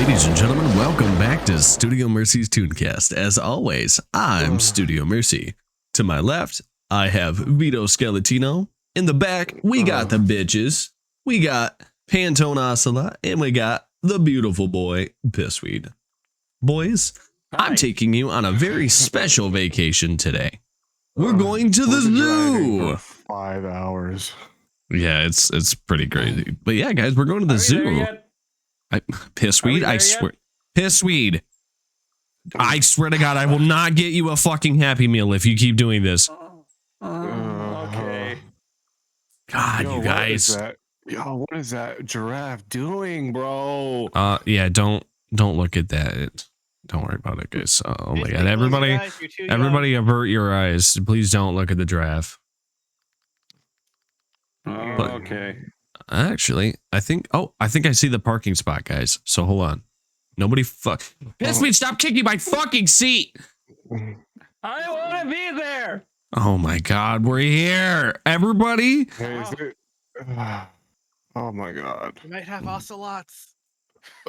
Ladies and gentlemen, welcome back to Studio Mercy's Tunecast. As always, I'm Studio Mercy. To my left, I have Vito Skeletino. In the back, we got the bitches. We got Pantone Ocelot, and we got the beautiful boy, Pissweed. Boys, I'm taking you on a very special vacation today. We're going to the zoo. 5 hours. Yeah, it's pretty crazy. But yeah, guys, we're going to the zoo. Pissweed, I swear. Pissweed. I swear to God, I will not get you a fucking Happy Meal if you keep doing this. Okay. God, you guys. What is that giraffe doing, bro? Yeah, don't look at that. Don't worry about it, guys. Oh my God, everybody avert your eyes. Please don't look at the giraffe. Okay. Actually, I think I see the parking spot, guys. So hold on. Nobody Pissweed, stop kicking my fucking seat. I don't want to be there. Oh my God, we're here. Everybody. Oh my God. You might have ocelots.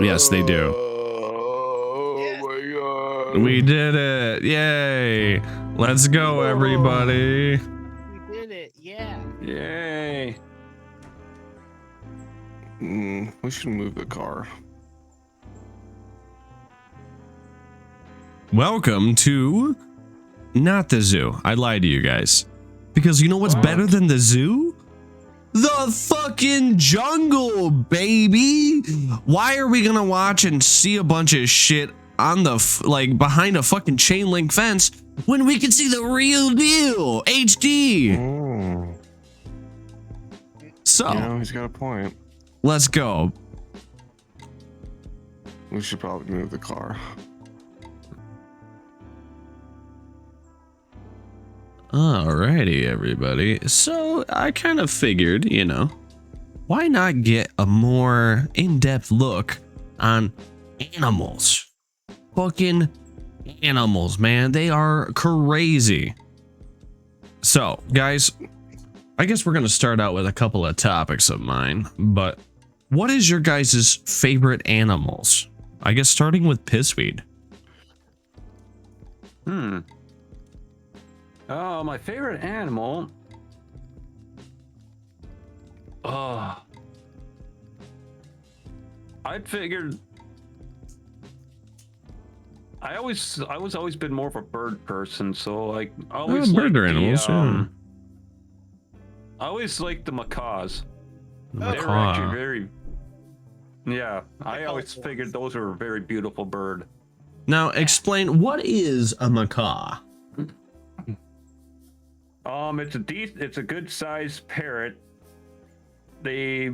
Yes, they do. Oh my God. We did it. Yay. Let's go, everybody. We did it. Yeah. Yay. We should move the car. Welcome to not the zoo. I lied to you guys. Because you know what's better than the zoo? The fucking jungle, baby. Why are we gonna watch and see a bunch of shit on the behind a fucking chain link fence when we can see the real deal, HD? So, he's got a point. Let's go. We should probably move the car. Alrighty, everybody. So I kind of figured, why not get a more in-depth look on animals? Fucking animals, man. They are crazy. So, guys, I guess we're going to start out with a couple of topics of mine, but what is your guys' favorite animals? I guess starting with Pissweed. Oh, my favorite animal. I figured. I was always been more of a bird person, so like always bird animals. I always liked the macaws. The They were macaw. actually very. Yeah, I always figured those were a very beautiful bird. Now, explain, what is a macaw? It's a good sized parrot. They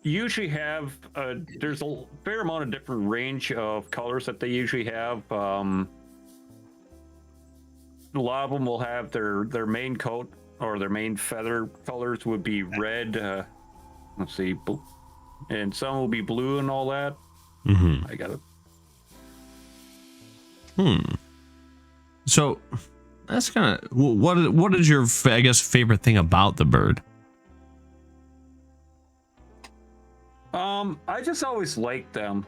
usually have there's a fair amount of different range of colors that they usually have. A lot of them will have their main coat or their main feather colors would be red. Let's see, and some will be blue and all that. I got it. So that's kind of what is your favorite thing about the bird? I just always liked them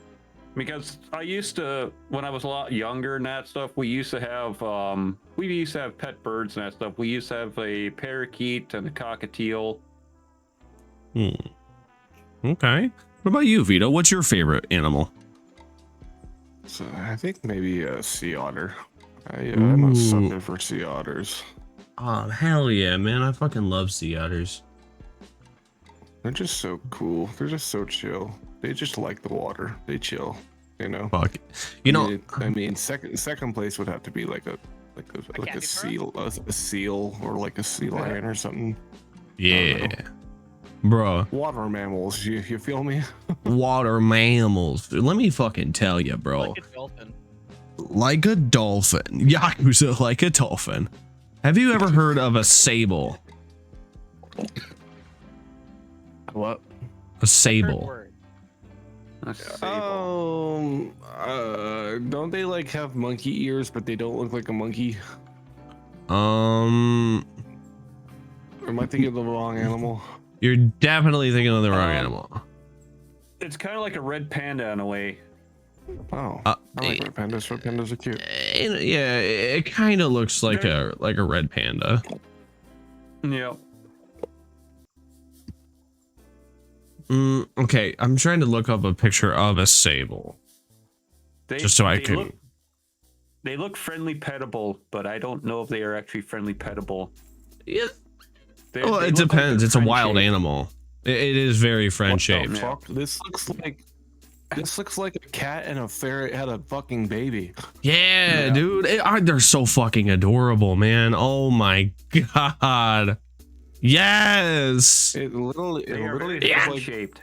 because I used to, when I was a lot younger and that stuff, we used to have pet birds and that stuff. We used to have a parakeet and a cockatiel. Okay. What about you, Vito? What's your favorite animal? So I think maybe a sea otter. I'm a sucker for sea otters. Oh, hell yeah, man. I fucking love sea otters. They're just so cool. They're just so chill. They just like the water. They chill, Fuck it. I mean, second place would have to be like a seal or like a sea lion or something. Yeah. Bro. Water mammals, you feel me? Water mammals. Let me fucking tell you, bro. Like a dolphin. Like a dolphin. Yakuza like a dolphin. Have you ever heard of a sable? What? A sable. Don't they like have monkey ears, but they don't look like a monkey? Or am I thinking of the wrong animal? You're definitely thinking of the wrong animal. It's kind of like a red panda in a way. Oh, Uh, I like red pandas. Red pandas are cute. yeah, it kind of looks like a red panda. Yep. Okay, I'm trying to look up a picture of a sable, just so I can. They look friendly petable, but I don't know if they are actually friendly petable. Yeah. They Well, it look like depends. they're It's a wild friend-shaped. animal. It is very friend What the shaped. fuck? This looks like a cat and a ferret had a fucking baby. Yeah, dude, they're so fucking adorable, man. Oh my god. Yes. It literally They are very looks like shaped.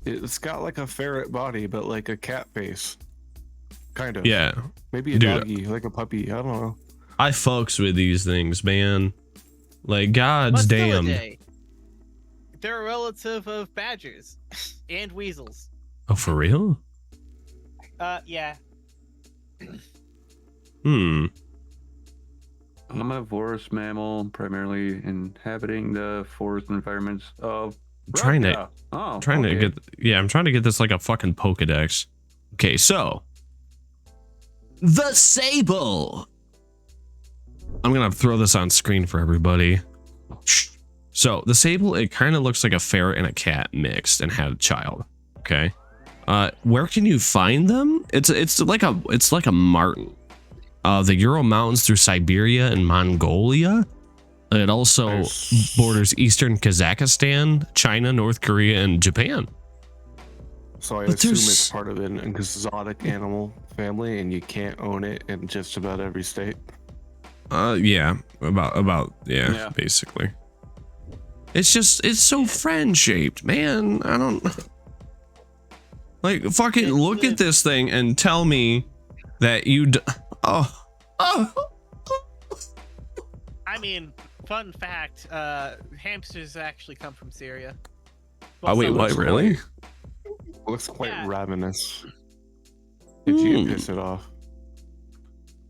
it's got like a ferret body, but like a cat face. Kind of. Yeah. Maybe a Dude. doggy, like a puppy. I don't know. I fucks with these things, man. Like, god's damn. They're a relative of badgers and weasels. Oh, for real? Yeah. Hmm. Omnivorous mammal, primarily inhabiting the forest environments of I'm trying to I'm trying to get this like a fucking Pokedex. Okay, so the sable. I'm gonna throw this on screen for everybody. So the sable, it kind of looks like a ferret and a cat mixed and had a child. Okay. Where can you find them? It's like a marten. The Ural Mountains through Siberia and Mongolia. It also borders eastern Kazakhstan, China, North Korea, and Japan. So I But assume there's- it's part of an exotic animal family, and you can't own it in just about every state. Yeah, yeah, basically. It's so friend shaped, man. I don't like fucking look at this thing and tell me that you. Oh. I mean, fun fact: hamsters actually come from Syria. Oh wait, some what? of them- Really? Looks quite Yeah. ravenous. If you get pissed it off.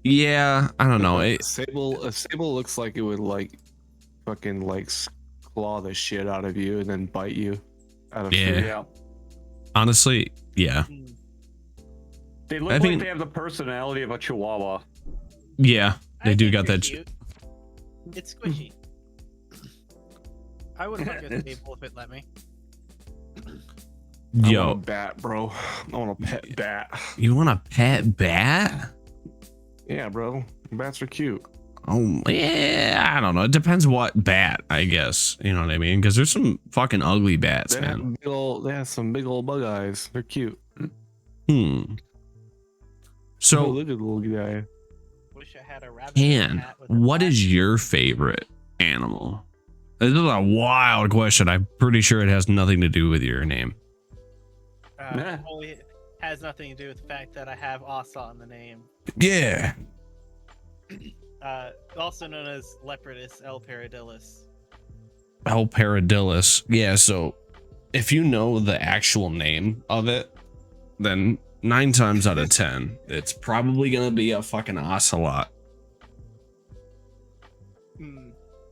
Yeah, I don't know. A sable looks like it would like fucking like claw the shit out of you and then bite you out of Yeah. fear. Honestly, yeah, They look I like mean- they have the personality of a chihuahua. yeah. They I do think got they're that. cute. It's squishy. I would hug a table if it let me. I want a Yo, bat, bro. I want a pet bat. you want a pet bat? Yeah, bro. Bats are cute. Oh yeah, I don't know. It depends what bat, I guess. You know what I mean? Because there's some fucking ugly bats, They man. have some big old bug eyes. They're cute. Hmm. Oh, So, look at the little guy. Wish I had a rabbit. Ann, hat with a what bat. is your favorite animal? This is a wild question. I'm pretty sure it has nothing to do with your name. Only has nothing to do with the fact that I have Asa in the name. Yeah. Also known as Leopardus L. Paradillus. El Paradillus. Yeah, so if you know the actual name of it, then 9 times out of 10, it's probably gonna be a fucking ocelot.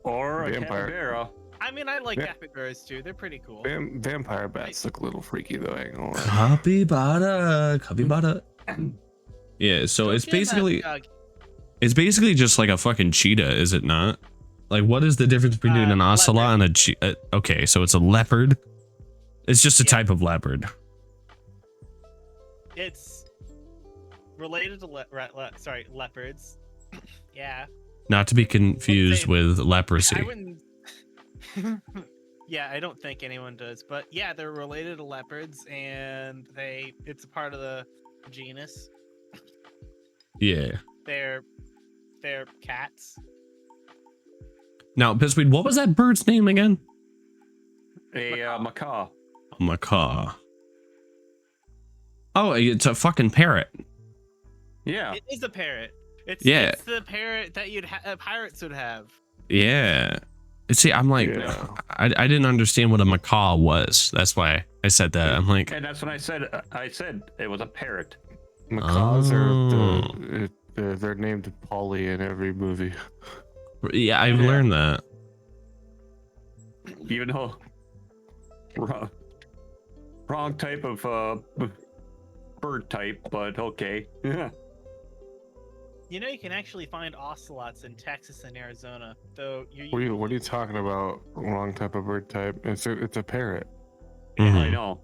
Or a Vampire. capybara. I mean, I like Yeah. capybaras too. They're pretty cool. Vampire bats look a little freaky though. I ain't gonna lie. Capybara. Yeah, so it's Don't give basically that dog- just like a fucking cheetah, is it not? Like, what is the difference between an ocelot and a cheetah? Okay, so it's a leopard. It's just a Yeah. type of leopard. It's related to leopards. Yeah. Not to be confused with I leprosy. wouldn't. Yeah, I don't think anyone does, but yeah, they're related to leopards, and it's a part of the genus. Yeah. They're cats. Now, Pissweed, what was that bird's name again? A macaw. A macaw. Oh, it's a fucking parrot. Yeah. It is a parrot. It's the parrot that pirates would have. Yeah. See, I'm like, Yeah. I didn't understand what a macaw was. That's why I said that. I'm like, And that's when I said it was a parrot. Macaws Oh. they're named Polly in every movie. yeah, I've learned that. Even though wrong type of bird type, but okay. You know, you can actually find ocelots in Texas and Arizona, though. What are you talking about? Wrong type of bird type. It's a parrot. Yeah, I Mhm. know.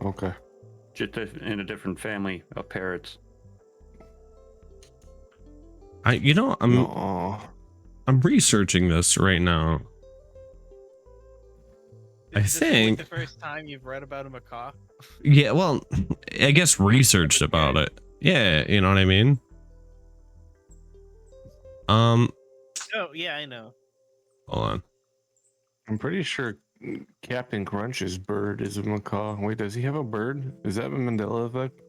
Okay. Just in a different family of parrots. I'm No. I'm researching this right now. I Is this like think the first time you've read about a macaw? yeah, well, I guess researched about it. Yeah, you know what I mean? Um, Oh, yeah, I know. hold on. I'm pretty sure Captain Crunch's bird is a macaw. Wait, does he have a bird? Is that a Mandela effect?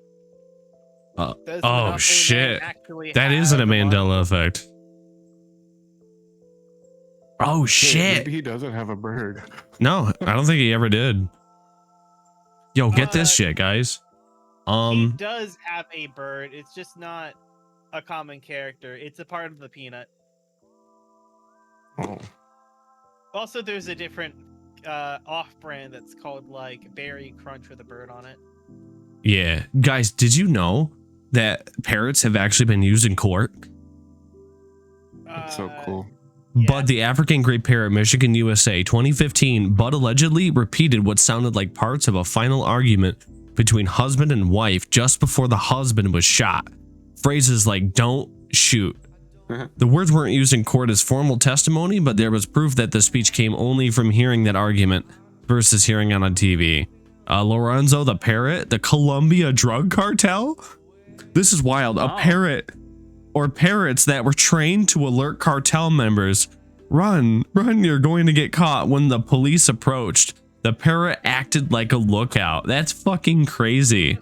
Does Oh Monopoly Man shit. actually That isn't a have Mandela effect. Oh Hey, shit. maybe he doesn't have a bird. No, I don't think he ever did. Yo, get this Uh, shit, guys. He does have a bird. It's just not a common character. It's a part of the peanut. Oh. Also, there's a different off-brand that's called like Berry Crunch with a bird on it. Yeah, guys, did you know that parrots have actually been used in court? That's so cool. Yeah. Bud, the African Great Parrot, Michigan, USA, 2015. Bud allegedly repeated what sounded like parts of a final argument between husband and wife just before the husband was shot. Phrases like "don't shoot." The words weren't used in court as formal testimony, but there was proof that the speech came only from hearing that argument versus hearing it on TV. Lorenzo the parrot, the Colombia drug cartel. This is wild. A parrot or parrots that were trained to alert cartel members, run, you're going to get caught. When the police approached, the parrot acted like a lookout. That's fucking crazy.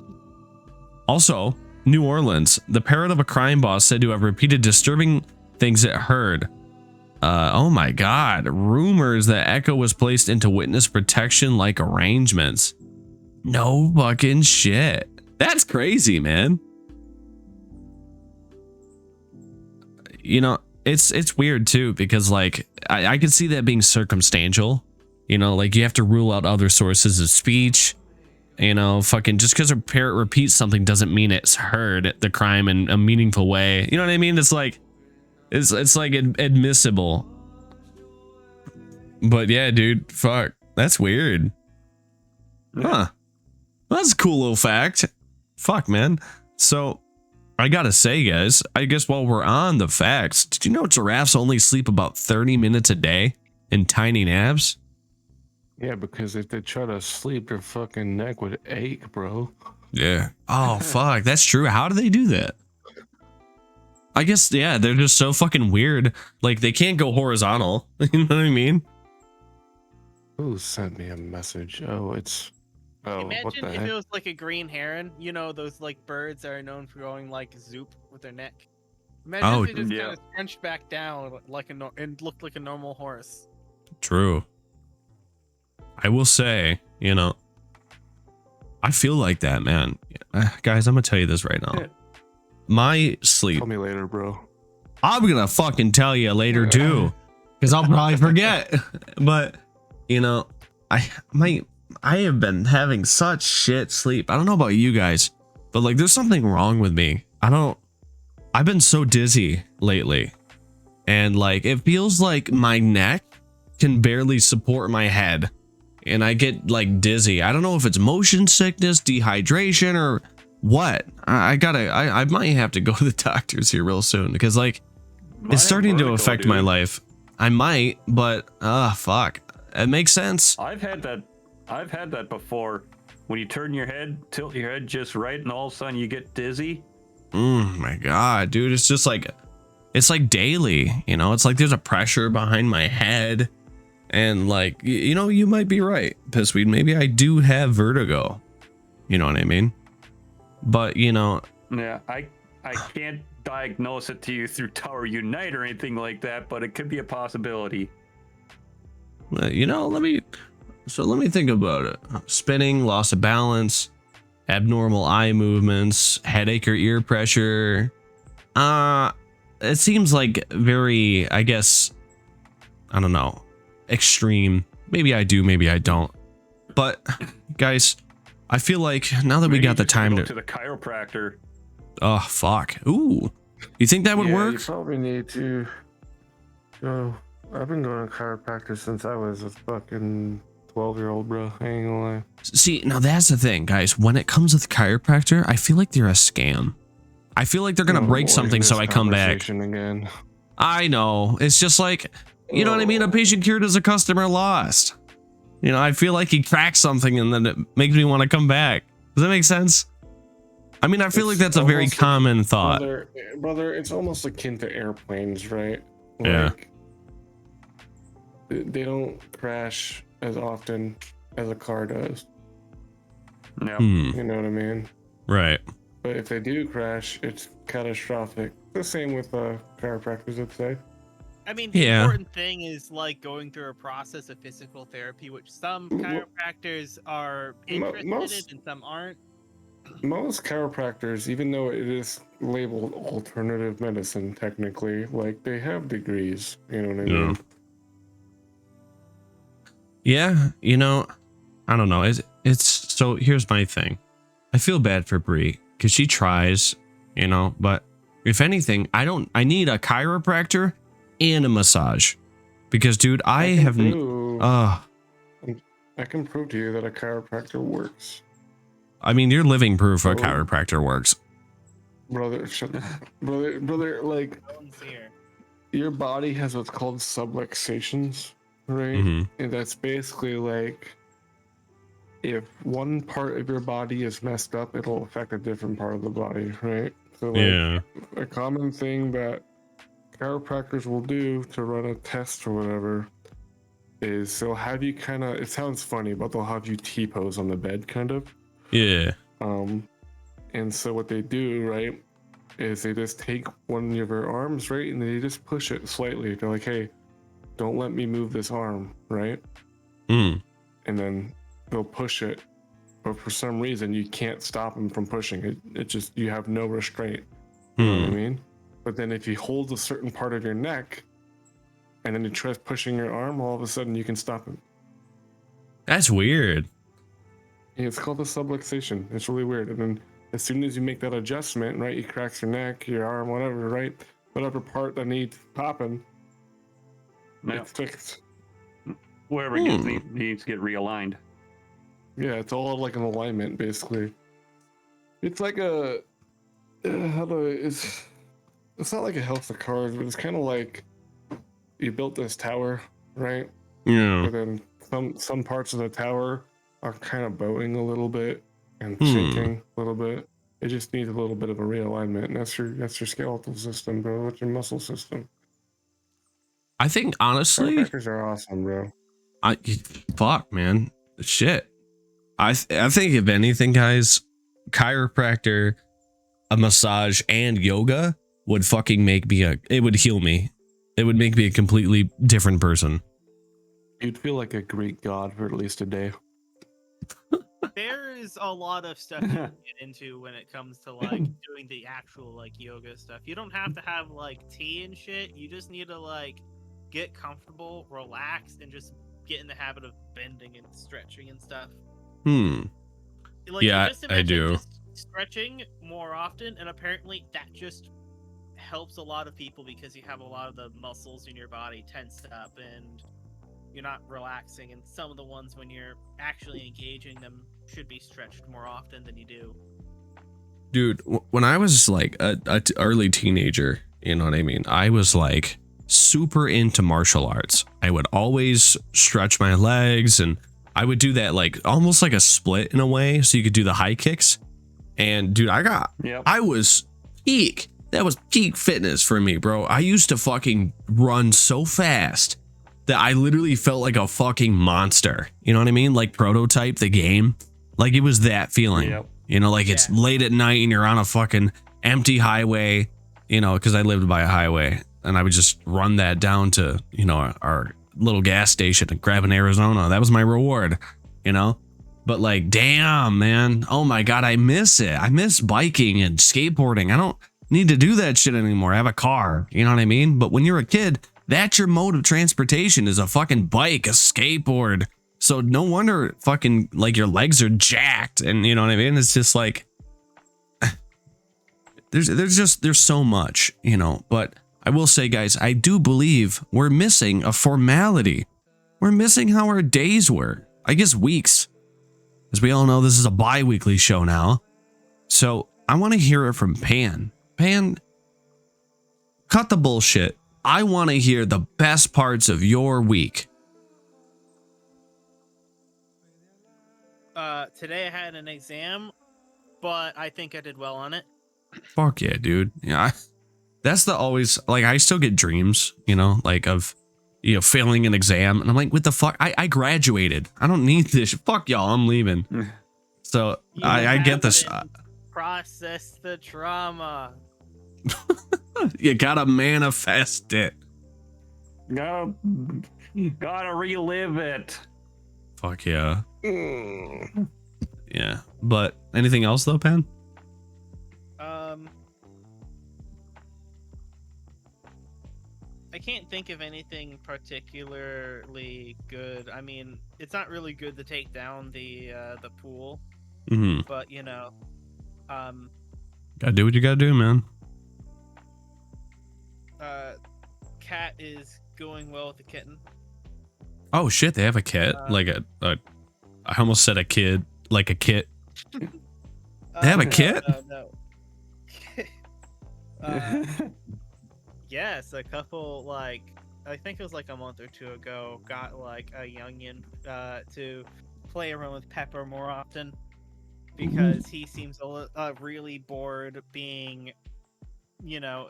Also, New Orleans, the parrot of a crime boss said to have repeated disturbing things it heard. Oh my God, rumors that Echo was placed into witness protection like arrangements. No fucking shit. That's crazy, man. You know, it's weird too, because like I could see that being circumstantial. You know, like you have to rule out other sources of speech. You know, fucking just because a parrot repeats something doesn't mean it's heard the crime in a meaningful way. You know what I mean? It's like it's like admissible. But yeah, dude, fuck, that's weird. Huh? That's a cool little fact. Fuck, man. So I gotta say, guys, I guess while we're on the facts, did you know giraffes only sleep about 30 minutes a day in tiny naps? Yeah, because if they try to sleep, their fucking neck would ache, bro. Yeah. Oh, fuck. That's true. How do they do that? I guess, yeah, they're just so fucking weird. Like, they can't go horizontal. You know what I mean? Who sent me a message? Oh, it's... Oh, what Imagine the if heck? it was like a green heron. You know, those like birds that are known for going like zoop with their neck. Imagine Oh, if it just yeah. kind of scrunched back down like and looked like a normal horse. True. I will say, you know, I feel like that, man. Guys, I'm gonna tell you this right now. My sleep, Tell me later, bro. I'm gonna fucking tell you later too, because I'll probably forget. But you know, I have been having such shit sleep. I don't know about you guys, but like there's something wrong with me. I've been so dizzy lately, and like it feels like my neck can barely support my head, and I get like dizzy. I don't know if it's motion sickness, dehydration, or what. I might have to go to the doctors here real soon, because like it's starting to affect my life. I might, but fuck, it makes sense. I've had that before. When you turn your head, tilt your head just right, and all of a sudden you get dizzy. My God, dude, it's just like, it's like daily, you know, it's like there's a pressure behind my head, and like, you know, you might be right, Pissweed, maybe I do have vertigo, you know what I mean? But you know, Yeah, I can't diagnose it to you through Tower Unite or anything like that, but it could be a possibility. you know, let me think about it. Spinning, loss of balance, abnormal eye movements, headache or ear pressure. It seems like very, I guess, I don't know, extreme. Maybe I do, maybe I don't. But guys, I feel like now that we Maybe got the you just gotta time go to the chiropractor. oh fuck. Ooh. You think that would Yeah, work? You probably need to go. I've been going to chiropractor since I was a fucking 12-year-old, bro. I ain't gonna lie. See, now that's the thing, guys. When it comes with chiropractor, I feel like they're a scam. I feel like they're gonna break boy, something so this I come back. conversation again. I know. It's just like, you know what I mean? A patient cured is a customer lost. You know, I feel like he cracked something and then it makes me want to come back. Does that make sense? I mean, I feel like that's a very almost common thought. Brother, it's almost akin to airplanes, right? Yeah. Like, they don't crash as often as a car does. Yeah. You know what I mean? Right. But if they do crash, it's catastrophic. The same with chiropractors, I'd say. I mean, the Yeah. important thing is like going through a process of physical therapy, which some chiropractors are interested in and some aren't. Most chiropractors, even though it is labeled alternative medicine, technically, like they have degrees. You know what I mean? Yeah, you know, I don't know. It's so here's my thing. I feel bad for Brie because she tries, you know, but if anything, I need a chiropractor and a massage because, dude, I can prove to you that a chiropractor works. I mean, you're living proof a chiropractor works. Brother, brother, like your body has what's called subluxations, right? Mm-hmm. And that's basically like if one part of your body is messed up, it'll affect a different part of the body, right? So like a common thing that chiropractors will do to run a test or whatever is they'll have you kind of, it sounds funny, but they'll have you T-pose on the bed kind of. Yeah. And so what they do, right, is they just take one of your arms, right, and they just push it slightly. They're like, hey, don't let me move this arm, right? And then they'll push it, but for some reason you can't stop them from pushing it. It just, you have no restraint. You know what I mean? But then if you hold a certain part of your neck and then you try pushing your arm, all of a sudden you can stop it. That's weird. Yeah, it's called a subluxation. It's really weird. And then as soon as you make that adjustment, right, you cracks your neck, your arm, whatever, right, whatever part that needs popping, it's fixed. Wherever it gets needs to get realigned. Yeah, it's all like an alignment, basically. It's like a it's not like a house of cards, but it's kind of like you built this tower, right? Yeah. But then some parts of the tower are kind of bowing a little bit and shaking a little bit. It just needs a little bit of a realignment, and that's your skeletal system, bro. That's your muscle system. I think honestly, chiropractors are awesome, bro. Fuck, man, shit. I think if anything, guys, chiropractor, a massage, and yoga would fucking make me it would heal me. It would make me a completely different person. You'd feel like a Greek god for at least a day. There's a lot of stuff you can get into when it comes to like doing the actual like yoga stuff. You don't have to have like tea and shit. You just need to like get comfortable, relax, and just get in the habit of bending and stretching and stuff. Like, yeah, I do. Just stretching more often, and apparently that just helps a lot of people because you have a lot of the muscles in your body tensed up and you're not relaxing, and some of the ones when you're actually engaging them should be stretched more often than you do. Dude, when I was like a early teenager, you know what I mean? I was like super into martial arts. I would always stretch my legs, and I would do that like almost like a split in a way, so you could do the high kicks. And dude, I was peak. That was peak fitness for me, bro. I used to fucking run so fast that I literally felt like a fucking monster. You know what I mean? Like Prototype, the game. Like it was that feeling. You know, like it's late at night and you're on a fucking empty highway, you know, because I lived by a highway, and I would just run that down to, you know, our little gas station and grab an Arizona. That was my reward, you know? But like, damn, man. Oh my God, I miss it. I miss biking and skateboarding. I don't need to do that shit anymore. I have a car, you know what I mean? But when you're a kid, that's your mode of transportation, is a fucking bike, a skateboard, So no wonder fucking like your legs are jacked, and you know what I mean? It's just like there's so much, you know, but I will say, guys, I do believe we're missing a formality. We're missing how our days were. I guess weeks. As we all know, this is a bi-weekly show now. So I want to hear it from Pan. Pan, cut the bullshit. I want to hear the best parts of your week. Today I had an exam, but I think I did well on it. Fuck yeah, dude. Yeah, that's the always, like, I still get dreams, you know, like of, you know, failing an exam. And I'm like, what the fuck? I graduated. I don't need this. Fuck y'all. I'm leaving. So I get this. Process the trauma. You gotta manifest it. Gotta relive it. Fuck yeah. Yeah. But anything else though, Pan? I can't think of anything particularly good. I mean, it's not really good to take down the pool, but you know, gotta do what you gotta do, man. Cat is going well with the kitten. Oh shit, they have a kit, like a I almost said a kid, like a kit. They have a kit? No. Yes, a couple, like, I think it was like a month or two ago, got like a youngin to play around with Pepper more often because he seems really bored being, you know,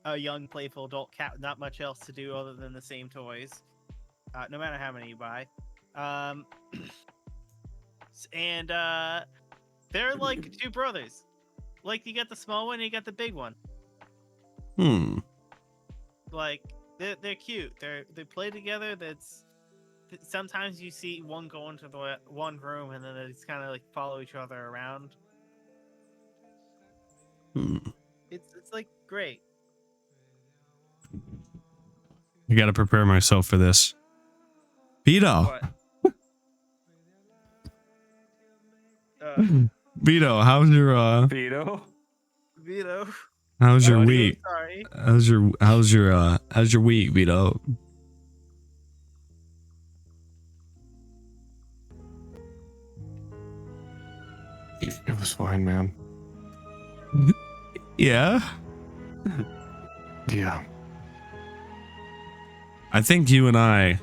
a young playful adult cat, not much else to do other than the same toys, no matter how many you buy. And they're like two brothers. Like, you got the small one and you got the big one. Like, they're cute. They play together. Sometimes you see one go into the one room and then it's kind of like follow each other around. It's like great. I gotta prepare myself for this. Vito. Vito, how's your Vito? How's your week? Sorry. How's your week, Vito? It was fine, man. Yeah. Yeah. I think you and I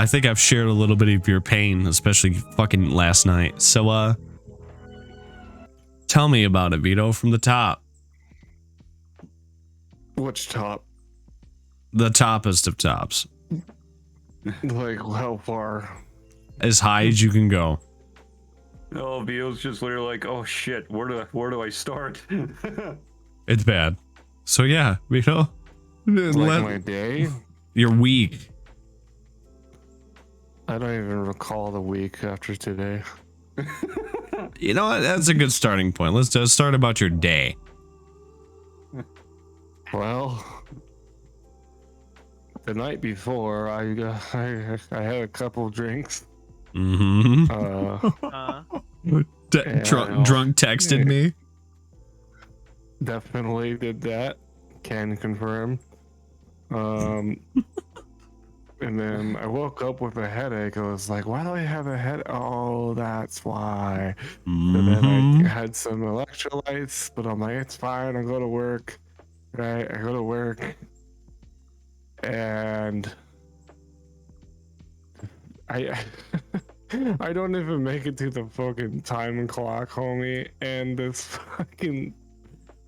think I've shared a little bit of your pain, especially fucking last night. So tell me about it, Vito, from the top. Which top? The toppest of tops. Like, how far? As high as you can go. Oh, Vito's just literally like, oh shit, where do I start? It's bad. So yeah, Vito. Like my day? Your week. I don't even recall the week after today. You know what? That's a good starting point. Let's just start about your day. Well, the night before, I had a couple drinks. Mm-hmm. Drunk texted me. Definitely did that. Can confirm. And then I woke up with a headache. I was like, why do I have a headache? Oh, that's why. And then I had some electrolytes, but I'm like, it's fine. I'll go to work. Right? I go to work. And I don't even make it to the fucking time clock, homie. And this fucking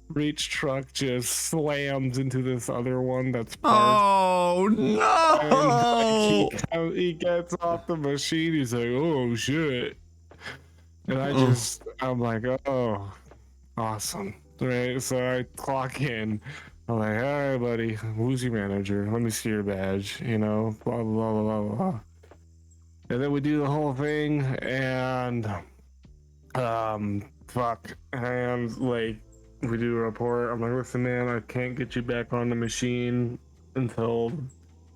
reach truck just slams into this other one that's parked. Oh no! And he gets off the machine. He's like, "Oh shit!" And I'm like, "Oh, awesome!" Right? So I clock in. I'm like, "All right, buddy. Who's your manager? Let me see your badge." You know, blah blah blah blah blah. And then we do the whole thing, and fuck, and like. We do a report. I'm like, listen, man, I can't get you back on the machine until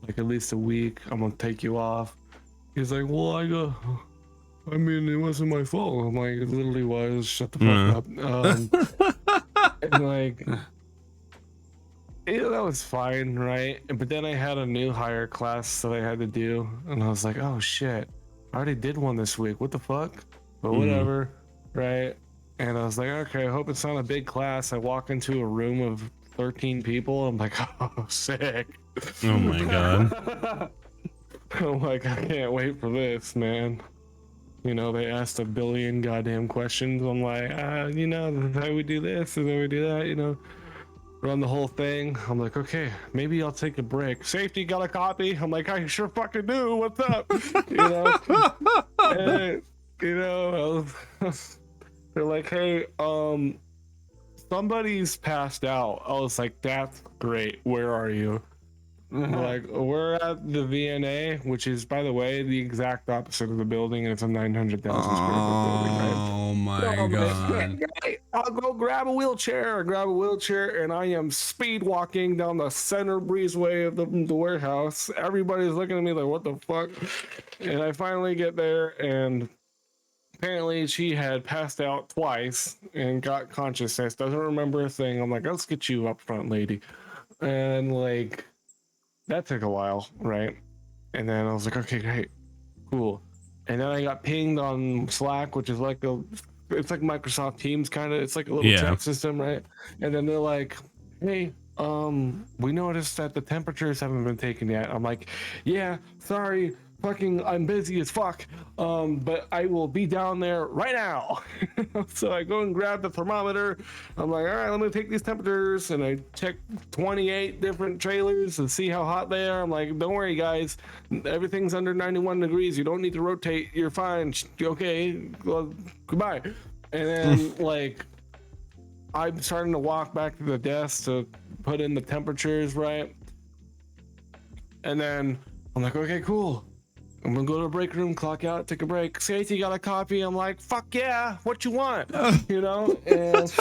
like at least a week. I'm gonna take you off. He's like, well, I mean, it wasn't my fault. I'm like, it literally was. Shut the Yeah. fuck up. And like, that was fine, right? But then I had a new hire class that I had to do, and I was like, oh shit, I already did one this week. What the fuck? But whatever, right? And I was like, okay, I hope it's not a big class. I walk into a room of 13 people. I'm like, oh, sick. Oh my god. I'm like, I can't wait for this, man. You know, they asked a billion goddamn questions. I'm like, you know, how we do this and then we do that, you know, run the whole thing. I'm like, okay, maybe I'll take a break. Safety, got a copy? I'm like, I sure fucking do. What's up? You know, and, you know, they're like, hey, somebody's passed out. I was like, that's great. Where are you? Like, we're at the VNA, which is, by the way, the exact opposite of the building, and it's a 900,000 square foot building, right? Oh my god. I'll go grab a wheelchair, and I am speed walking down the center breezeway of the warehouse. Everybody's looking at me like, what the fuck? And I finally get there, and apparently she had passed out twice and got consciousness, doesn't remember a thing. I'm like, let's get you up front, lady. And like, that took a while, right? And then I was like, okay, great, cool. And then I got pinged on Slack, which is like it's like Microsoft Teams kind of. It's like a little chat system, right? And then they're like, hey, we noticed that the temperatures haven't been taken yet. I'm like, yeah, sorry, fucking, I'm busy as fuck. But I will be down there right now. So I go and grab the thermometer. I'm like, all right, let me take these temperatures, and I check 28 different trailers and see how hot they are. I'm like, don't worry, guys, everything's under 91 degrees. You don't need to rotate. You're fine. Okay, well, goodbye. And then like, I'm starting to walk back to the desk to put in the temperatures, right? And then I'm like, okay, cool. I'm gonna go to a break room, clock out, take a break. Safety, got a copy? I'm like, fuck yeah, what you want? You know? And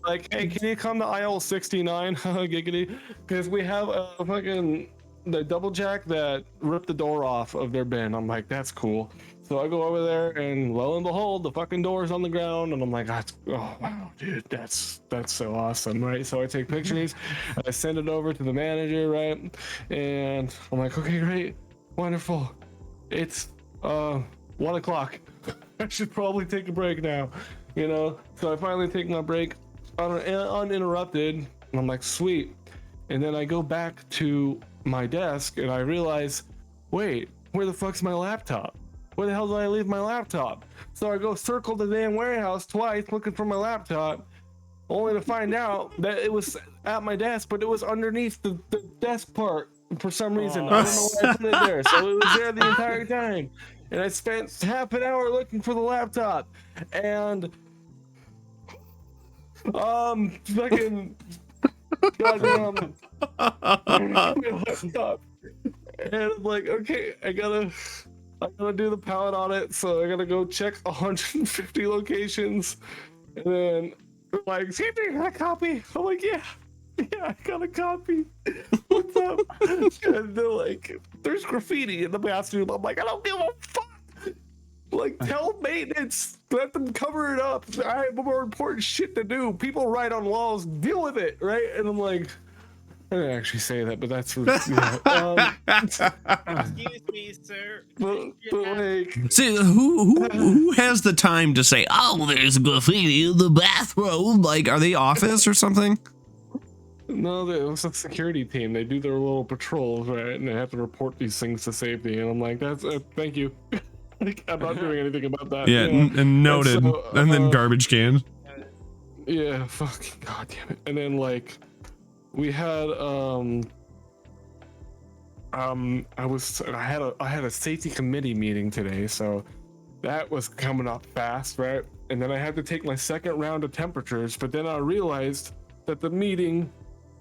like, hey, can you come to aisle 69? Giggity. Because we have a fucking the double jack that ripped the door off of their bin. I'm like, that's cool. So I go over there, and lo and behold, the fucking door's on the ground, and I'm like, oh wow, dude, that's so awesome, right? So I take pictures, I send it over to the manager, right? And I'm like, okay, great, wonderful. It's 1 o'clock. I should probably take a break now, you know? So I finally take my break uninterrupted, and I'm like, sweet. And then I go back to my desk, and I realize, wait, where the fuck's my laptop? Where the hell did I leave my laptop? So I go circle the damn warehouse twice looking for my laptop, only to find out that it was at my desk, but it was underneath the desk part for some reason. I don't know why I put it there. So it was there the entire time. And I spent half an hour looking for the laptop. And fucking goddamn laptop. And I'm like, okay, I gotta do the pallet audit, so I gotta go check 150 locations, and then they're like, see if you got a copy. I'm like, yeah, I got a copy. What's up? And they're like, there's graffiti in the bathroom. I'm like, I don't give a fuck. Like, tell maintenance, let them cover it up. I have more important shit to do. People write on walls, deal with it, right? And I'm like, I didn't actually say that, but that's Excuse me, sir. but like, See, who has the time to say, oh, there's graffiti in the bathroom? Like, are they office or something? no, it was a security team. They do their little patrols, right? And they have to report these things to safety. And I'm like, that's thank you. Like, I'm not doing anything about that. Yeah, you know? and noted. And, so, and then garbage can. Yeah, fucking goddamn it. And then like, we had I had a safety committee meeting today, so that was coming up fast, right? And then I had to take my second round of temperatures, but then I realized that the meeting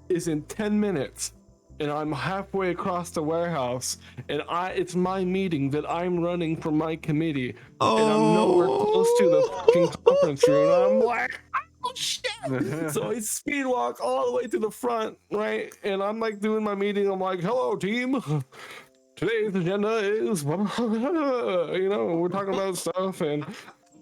is in 10 minutes, and I'm halfway across the warehouse, and it's my meeting that I'm running for my committee, and I'm nowhere close to the fucking conference room. And I'm like, oh shit! So I speed walk all the way to the front, right? And I'm like doing my meeting. I'm like, hello team. today's agenda is, you know, we're talking about stuff, and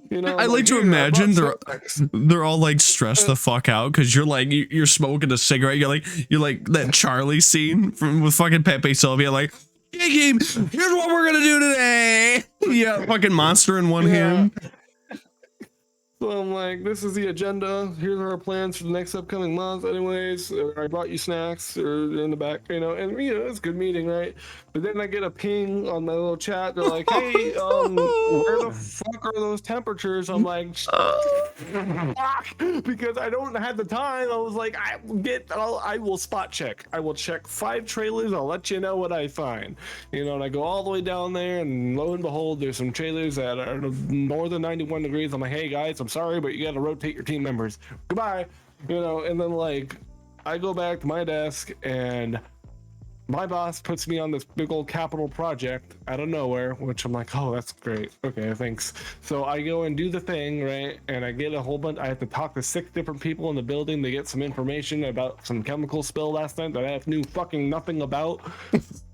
you know, I like to "Here, I brought imagine snacks." they're all like stressed the fuck out because you're like you're smoking a cigarette. You're like that Charlie scene from with fucking Pepe Sylvia. Like, yeah, game. Here's what we're gonna do today. Yeah, fucking monster in one Yeah. hand. So I'm like, this is the agenda. Here's our plans for the next upcoming month. Anyways, I brought you snacks or in the back, you know, and you know, it's a good meeting, right? But then I get a ping on my little chat. They're like, hey, where the fuck are those temperatures? I'm like, fuck, because I don't have the time. I was like, I will spot check. I will check 5 trailers. I'll let you know what I find. You know, and I go all the way down there, and lo and behold, there's some trailers that are more than 91 degrees. I'm like, hey guys, I'm sorry, but you got to rotate your team members. Goodbye. You know, and then like, I go back to my desk, and my boss puts me on this big old capital project out of nowhere, which I'm like, oh, that's great. Okay, thanks. So I go and do the thing, right? And I get a whole bunch. I have to talk to 6 different people in the building to get some information about some chemical spill last night that I have knew fucking nothing about,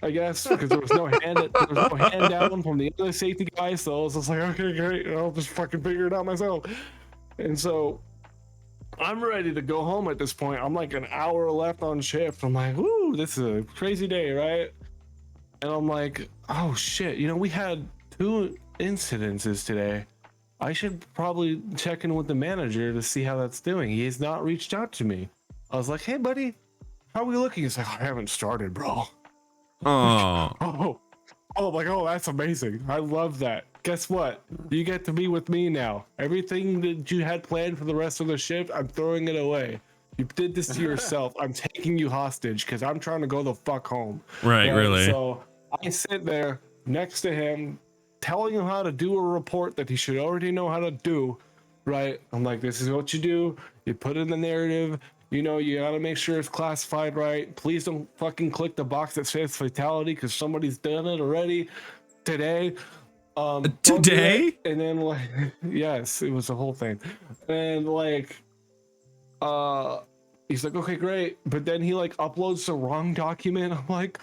I guess, because there was no hand down from the other safety guy. So I was just like, okay, great. I'll just fucking figure it out myself. And so I'm ready to go home at this point. I'm like an hour left on shift. I'm like, ooh, this is a crazy day, right? And I'm like, oh shit, you know, we had 2 incidences today. I should probably check in with the manager to see how that's doing. He has not reached out to me. I was like, hey buddy, how are we looking? He's like, I haven't started, bro. Oh, Oh, like, oh, that's amazing. I love that. Guess what? You get to be with me now. Everything that you had planned for the rest of the shift, I'm throwing it away. You did this to yourself. I'm taking you hostage because I'm trying to go the fuck home. right, really. So I sit there next to him, telling him how to do a report that he should already know how to do, right? I'm like, this is what you do. You put in the narrative. You know, you gotta make sure it's classified right. Please don't fucking click the box that says fatality because somebody's done it already today. Don't do Today? it. And then like, yes, it was the whole thing. And like, he's like, okay, great. But then he like uploads the wrong document. I'm like,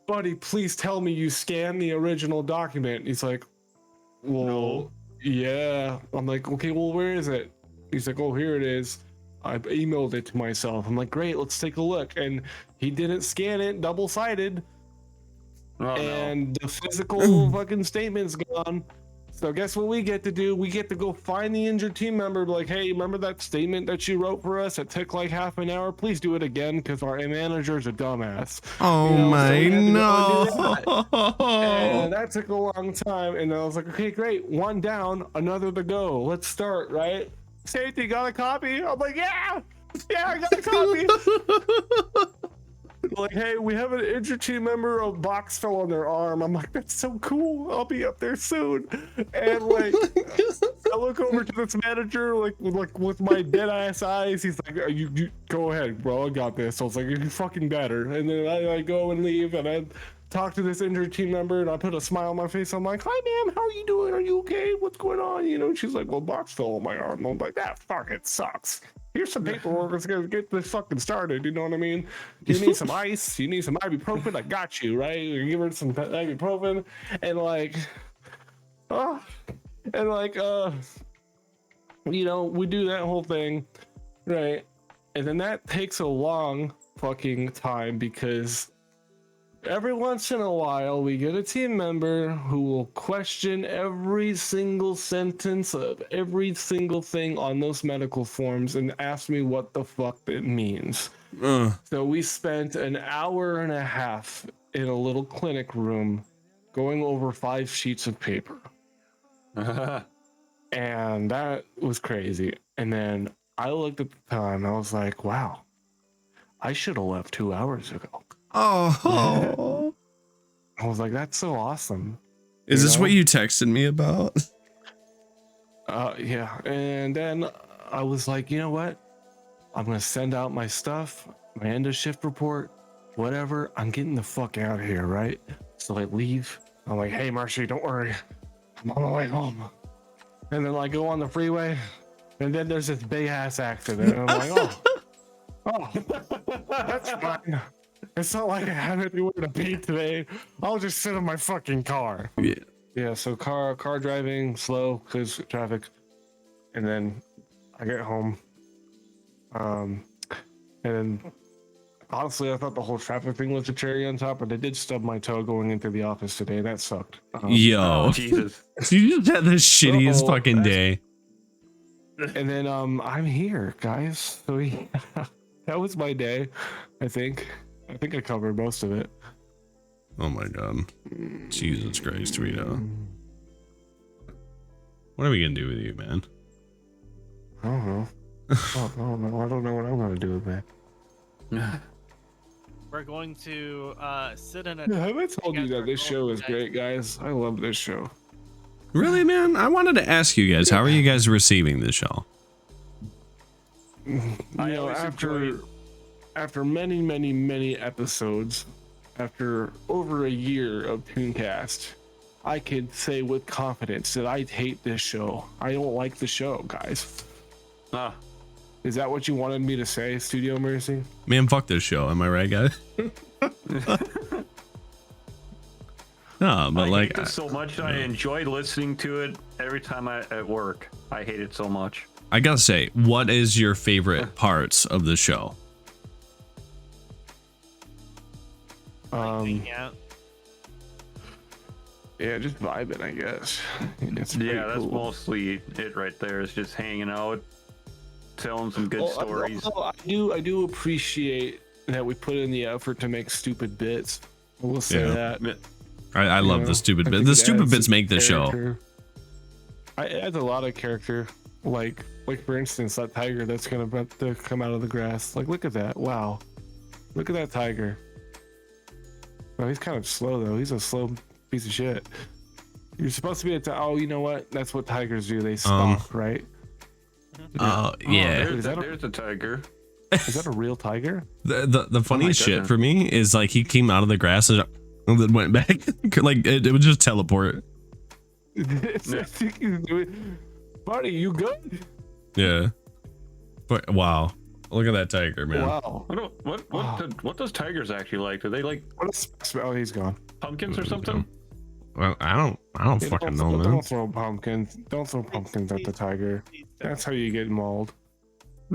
buddy, please tell me you scanned the original document. He's like, well, No. yeah. I'm like, okay, well, where is it? He's like, oh, here it is. I emailed it to myself. I'm like, great, let's take a look. And he didn't scan it, double-sided. Oh, no. And the physical fucking statement's gone. So guess what we get to do? We get to go find the injured team member. Be like, hey, remember that statement that you wrote for us? It took like half an hour. Please do it again because our manager's a dumbass. Oh You know, so my we had to go no. and do that. And that took a long time. And I was like, okay, great. 1 down, another to go. Let's start, right? Safety, got a copy? I'm like, yeah, I got a copy. Like, hey, we have an injured team member, a box fell on their arm. I'm like, that's so cool. I'll be up there soon. And like, I look over to this manager, like with my dead ass eyes. He's like, you go ahead, bro. I got this. I was like, you fucking better. And then I go and leave, and I talk to this injured team member, and I put a smile on my face. I'm like, hi, ma'am. How are you doing? Are you okay? What's going on? You know, and she's like, well, box fell on my arm. I'm like, that fucking sucks. Here's some paperwork. Let's get this fucking started. You know what I mean? You need some ice. You need some ibuprofen. I got you, right? You give her some ibuprofen, and like, you know, we do that whole thing, right? And then that takes a long fucking time because every once in a while we get a team member who will question every single sentence of every single thing on those medical forms and ask me what the fuck it means. So we spent an hour and a half in a little clinic room going over 5 sheets of paper. And that was crazy. And then I looked at the time, I was like, wow, I should have left 2 hours ago. Oh. I was like, that's so awesome. Is this know? what you texted me about? Yeah. And then I was like, you know what? I'm going to send out my stuff, my end of shift report, whatever. I'm getting the fuck out of here, right? So I leave. I'm like, hey, Marcy, don't worry. I'm on my way home. And then I go on the freeway, and then there's this big ass accident. And I'm like, oh, that's fine. It's not like I have anywhere to be today. I'll just sit in my fucking car. Yeah. Yeah, so car driving slow because traffic, and then I get home. And then honestly, I thought the whole traffic thing was a cherry on top, but I did stub my toe going into the office today. That sucked. Yo, Oh, Jesus. you just had the shittiest So, fucking that's- day. And then I'm here, guys. So yeah, that was my day. I think I covered most of it. Oh my god, Jesus Christ, Rito. What are we gonna do with you, man? I don't know. I don't know what I'm gonna do with that. We're going to sit in a. Yeah, have I told you that this show is great, guys? I love this show. Really, man? I wanted to ask you guys, how are you guys receiving this show? You know, always enjoy- after many episodes, after over a year of Tunecast, I can say with confidence that I hate this show. I don't like the show, guys. Ah, Is that what you wanted me to say, Studio Mercy? Man, fuck this show. Am I right, guys? No, but I like, hate it so much. I enjoy listening to it every time I at work. I hate it so much. I gotta say, what is your favorite parts of the show? Yeah. Yeah, just vibing, I guess. It's pretty Yeah, that's cool. mostly it right there. Is just hanging out, telling some good stories. I do appreciate that we put in the effort to make stupid bits. I will say Yeah. that. I You love know, the stupid I bits. think The it stupid adds bits make the show. character. It adds a lot of character. Like for instance, that tiger that's gonna about to come out of the grass. Like, look at that! Wow, look at that tiger. Well, he's kind of slow though. He's a slow piece of shit. You're supposed to be oh, you know what? That's what tigers do. They stop, right? Oh, yeah. There's, Is that a- there's a tiger. Is that a real tiger? The funniest shit goodness. for me is like he came out of the grass and then went back. Like it would just teleport. I think he's doing. Buddy, you good? Yeah. But wow. Look at that tiger, man. Wow. What does tigers actually like? Do they like What a oh, he's gone. pumpkins or something? Well, I don't Yeah, fucking know, man. Don't throw pumpkins. Don't throw pumpkins at the tiger. That's how you get mauled.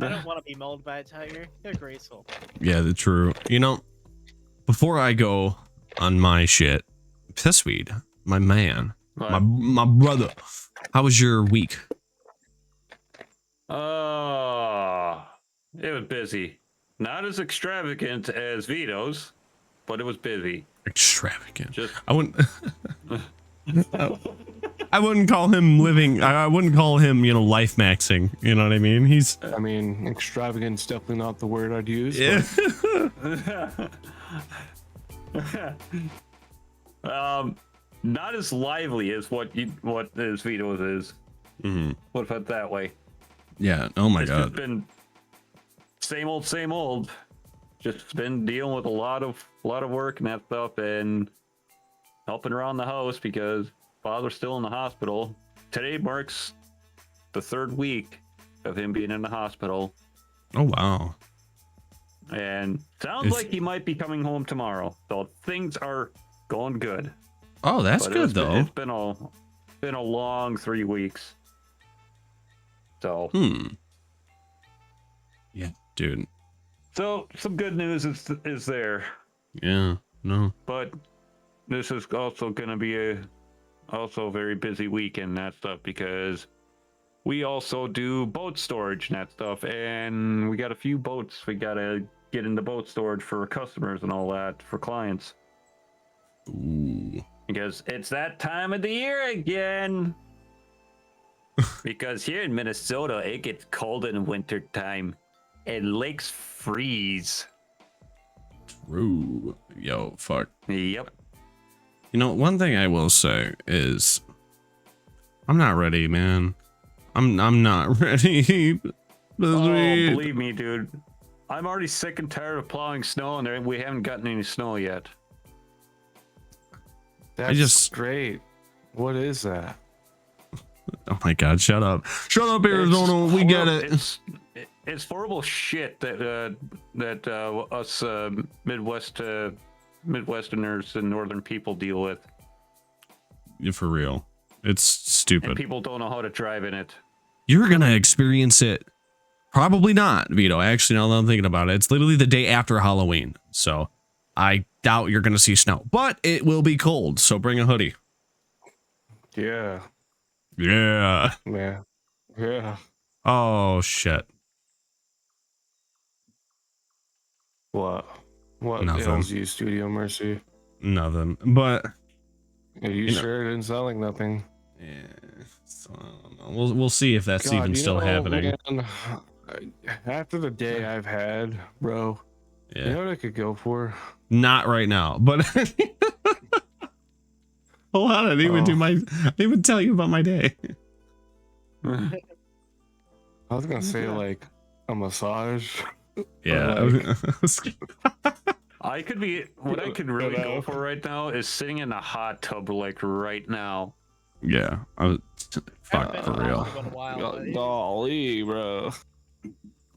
I don't want to be mauled by a tiger. They're graceful. Yeah, the true. You know, before I go on my shit, Pissweed, my man, my brother, how was your week? It was busy. Not as extravagant as Vito's, but it was busy. Extravagant. Just I wouldn't. I wouldn't call him living. I wouldn't call him, life maxing. You know what I mean? He's. I mean, extravagant's definitely not the word I'd use. Yeah. Not as lively as what is Vito's is. Mhm. What put it that way? Yeah. Oh my It's just god. been same old. Just been dealing with a lot of work and that stuff, and helping around the house because father's still in the hospital. Today marks the 3rd week of him being in the hospital, Oh wow. and sounds Is- like he might be coming home tomorrow. So things are going good. Oh, that's But good it's though. It's been a long 3 weeks. So Yeah, dude. so some good news is there. Yeah. No. But this is also going to be a very busy week and that stuff because we also do boat storage and that stuff, and we got a few boats we got to get into boat storage for customers and all that for clients Ooh. because it's that time of the year again. Because here in Minnesota it gets cold in winter time and lakes freeze. True. Yo, fuck. Yep. One thing I will say is, I'm not ready, man. I'm not ready. Oh, believe me, dude. I'm already sick and tired of plowing snow, and we haven't gotten any snow yet. That's great. What is that? Oh my god, shut up. Shut up, Arizona. We get it. It's horrible shit that that us Midwesterners and Northern people deal with. For real. It's And stupid. people don't know how to drive in it. You're going to experience it. Probably not, Vito. Actually, now that I'm thinking about it, it's literally the day after Halloween. So I doubt you're going to see snow, but it will be cold. So bring a hoodie. Yeah. Yeah. Yeah. Yeah. Oh, shit. What? What Nothing. ails you, Studio Mercy? Nothing. But Are you You know. sure it didn't sound like nothing? yeah, so, I don't know. We'll see if that's God, even you still know, happening. man, after the day I've had, bro, Yeah. you know what I could go for? Not right now, but hold on. I didn't even tell you about my day. I was gonna say like a massage. Yeah. I could be what I could really go for right now is sitting in a hot tub like right now. Yeah. Fuck, Haven't for been to real. hospital in a while, but- Golly, bro.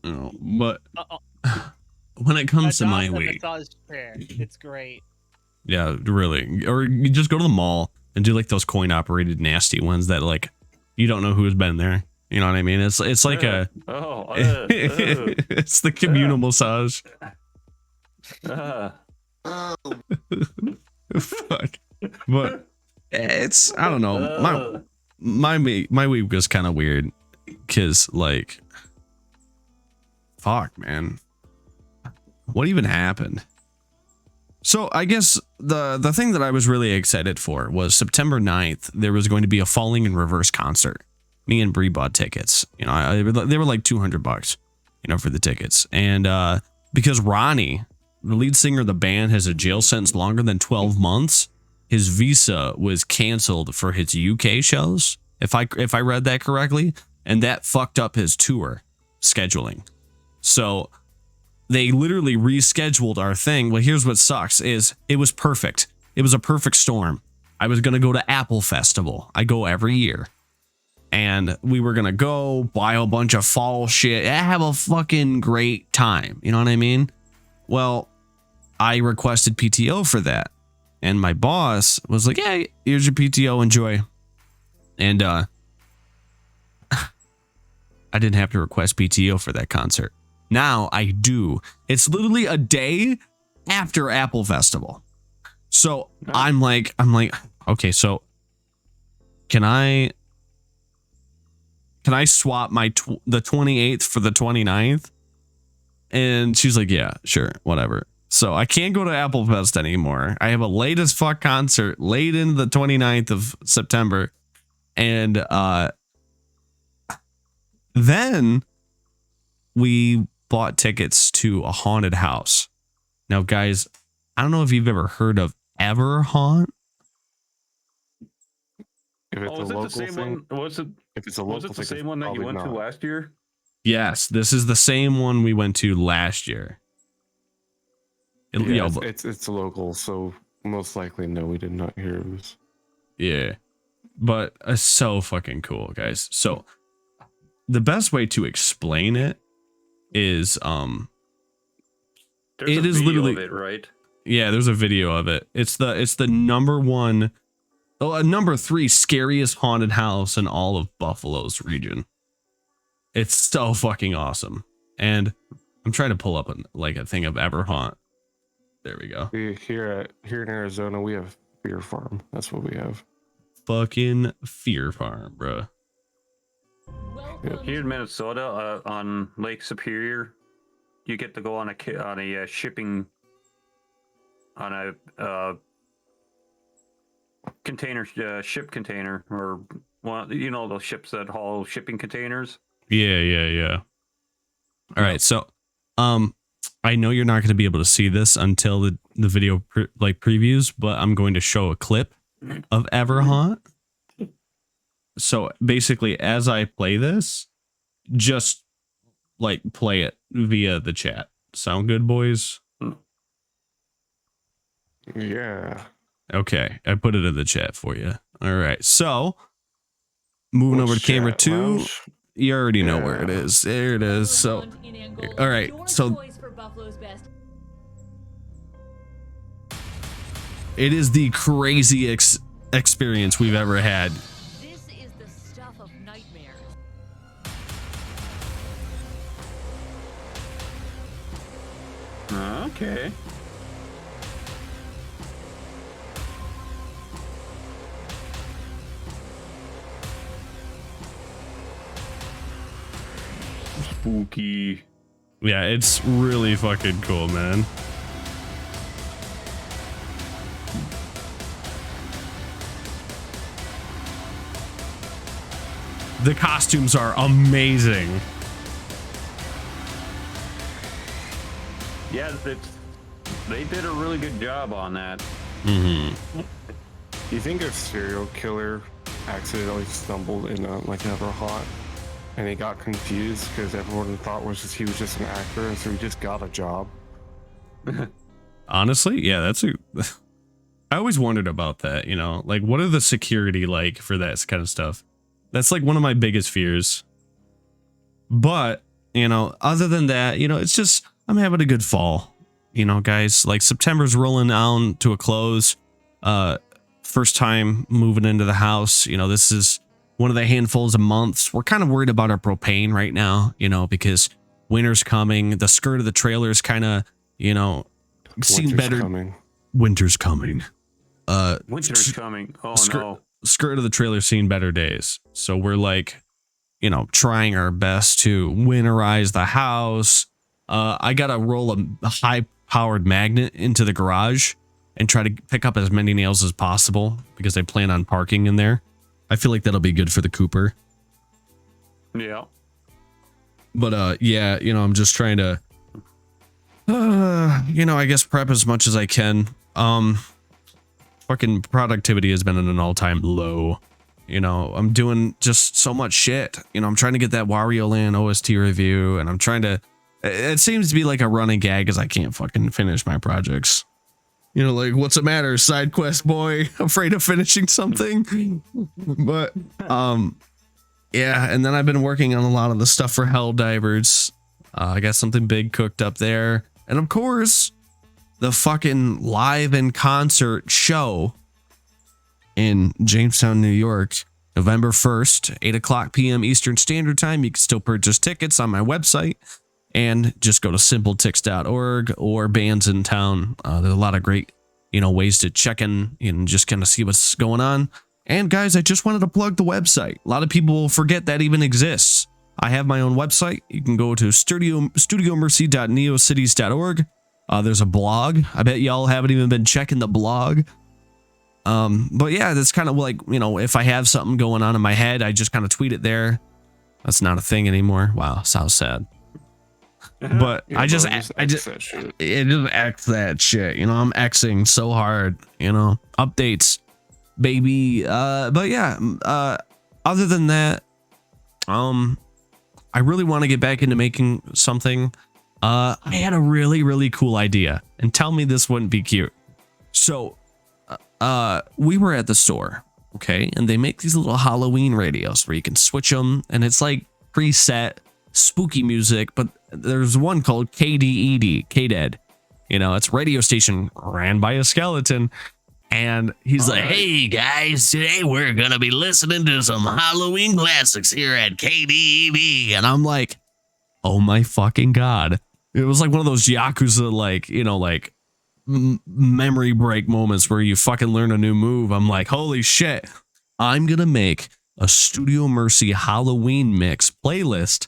No, but Uh-oh. when it comes to my Adopt a week, massage chair. It's great. yeah, really. Or you just go to the mall and do like those coin operated nasty ones that like you don't know who's been there. You know what I mean? It's like it's the communal massage. Fuck. But it's I don't know. My week was kind of weird because like fuck, man. What even happened? So I guess the thing that I was really excited for was September 9th. There was going to be a Falling in Reverse concert. Me and Bree bought tickets. You know, they were like $200, you know, for the tickets. And because Ronnie, the lead singer of the band, has a jail sentence longer than 12 months, his visa was canceled for his UK shows, if I read that correctly, and that fucked up his tour scheduling. So they literally rescheduled our thing. Well, here's what sucks is it was perfect. It was a perfect storm. I was going to go to Apple Festival. I go every year. And we were going to go buy a bunch of fall shit. Have a fucking great time. You know what I mean? Well, I requested PTO for that. And my boss was like, yeah, here's your PTO. Enjoy. And I didn't have to request PTO for that concert. Now I do. It's literally a day after Apple Festival. So I'm like, okay, so can I swap the 28th for the 29th? And she's like, yeah, sure, whatever. So I can't go to Apple Fest anymore. I have a late as fuck concert late into the 29th of September. And then we bought tickets to a haunted house. Now, guys, I don't know if you've ever heard of Everhaunt. If it's a Was it the local same thing, one? Was it if it's a local the thing, same it's one that you probably went to not. last year? Yes, this is the same one we went to last year. Yeah, it's local, so most likely no, we did not hear it was. Yeah, but it's so fucking cool, guys. So the best way to explain it is There's it a is video literally of it, right? yeah, there's a video of it. It's the number 3 scariest haunted house in all of Buffalo's region. It's so fucking awesome. And I'm trying to pull up a thing of Everhaunt. There we go. Here in Arizona, we have Fear Farm. That's what we have. Fucking Fear Farm, bro. Here in Minnesota, on Lake Superior, you get to go on a shipping on a container ship container, or well, you know, those ships that haul shipping containers. Yeah. All right, so I know you're not going to be able to see this until the video previews, but I'm going to show a clip of Everhaunt. So basically, as I play this, just like play it via the chat. Sound good, boys? Yeah. Okay, I put it in the chat for you. All right, so moving over to camera 2. Lounge? You already know Yeah. where it is. There it is. So, all right. So Buffalo's best. It is the craziest experience we've ever had. This is the stuff of nightmares. Okay. Spooky. Yeah, it's really fucking cool, man. The costumes are amazing. Yeah, they did a really good job on that. Mm-hmm. Do you think a serial killer accidentally stumbled in a hot, and he got confused because everyone thought he was just an actor, and so he just got a job? Honestly, yeah, that's a. I always wondered about that. You know, like what are the security like for that kind of stuff? That's like one of my biggest fears. But you know, other than that, you know, it's just I'm having a good fall. You know, guys, like September's rolling down to a close. First time moving into the house. You know, this is one of the handfuls of months. We're kind of worried about our propane right now, you know, because winter's coming. The skirt of the trailer is kind of, you know, seen better. Coming. Winter's coming. Winter's coming. Oh no. Skirt of the trailer seen better days. So we're like, you know, trying our best to winterize the house. I got to roll a high powered magnet into the garage and try to pick up as many nails as possible because I plan on parking in there. I feel like that'll be good for the Cooper. Yeah. But yeah, you know, I'm just trying to you know, I guess prep as much as I can. Fucking productivity has been at an all-time low. You know, I'm doing just so much shit. You know, I'm trying to get that Wario Land OST review, and I'm trying to. It seems to be like a running gag because I can't fucking finish my projects. You know, like what's the matter, side quest boy? Afraid of finishing something? But yeah, and then I've been working on a lot of the stuff for Helldivers. I got something big cooked up there, and of course, the fucking live in concert show in Jamestown, New York, November 1st, 8:00 p.m. Eastern Standard Time. You can still purchase tickets on my website and just go to simpletix.org or Bands in Town. There's a lot of great, you know, ways to check in and just kind of see what's going on. And guys, I just wanted to plug the website. A lot of people forget that even exists. I have my own website. You can go to studiomercy.neocities.org. There's a blog. I bet y'all haven't even been checking the blog. But yeah, that's kind of like, you know, if I have something going on in my head, I just kind of tweet it there. That's not a thing anymore. Wow, sounds sad. But Yeah, I just X that shit. it just X that shit. You know, I'm Xing so hard, you know, updates, baby. But yeah, other than that, I really want to get back into making something. I had a really, really cool idea, and tell me this wouldn't be cute. So, we were at the store, okay, and they make these little Halloween radios where you can switch them, and it's like preset spooky music, but there's one called KDED, KDED. You know, it's a radio station ran by a skeleton, and he's like, "Hey guys, today we're gonna be listening to some Halloween classics here at KDED," and I'm like, "Oh my fucking god!" It was like one of those Yakuza, like, you know, like memory break moments where you fucking learn a new move. I'm like, holy shit, I'm gonna make a Studio Mercy Halloween mix playlist,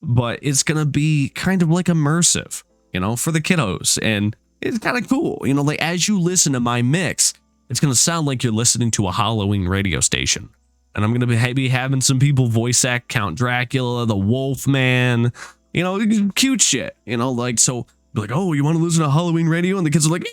but it's gonna be kind of like immersive, you know, for the kiddos, and it's kind of cool, you know, like as you listen to my mix, it's gonna sound like you're listening to a Halloween radio station, and I'm gonna be having some people voice act Count Dracula, the Wolfman, you know, cute shit, you know, like, so be like, oh, you want to listen to Halloween radio? And the kids are like,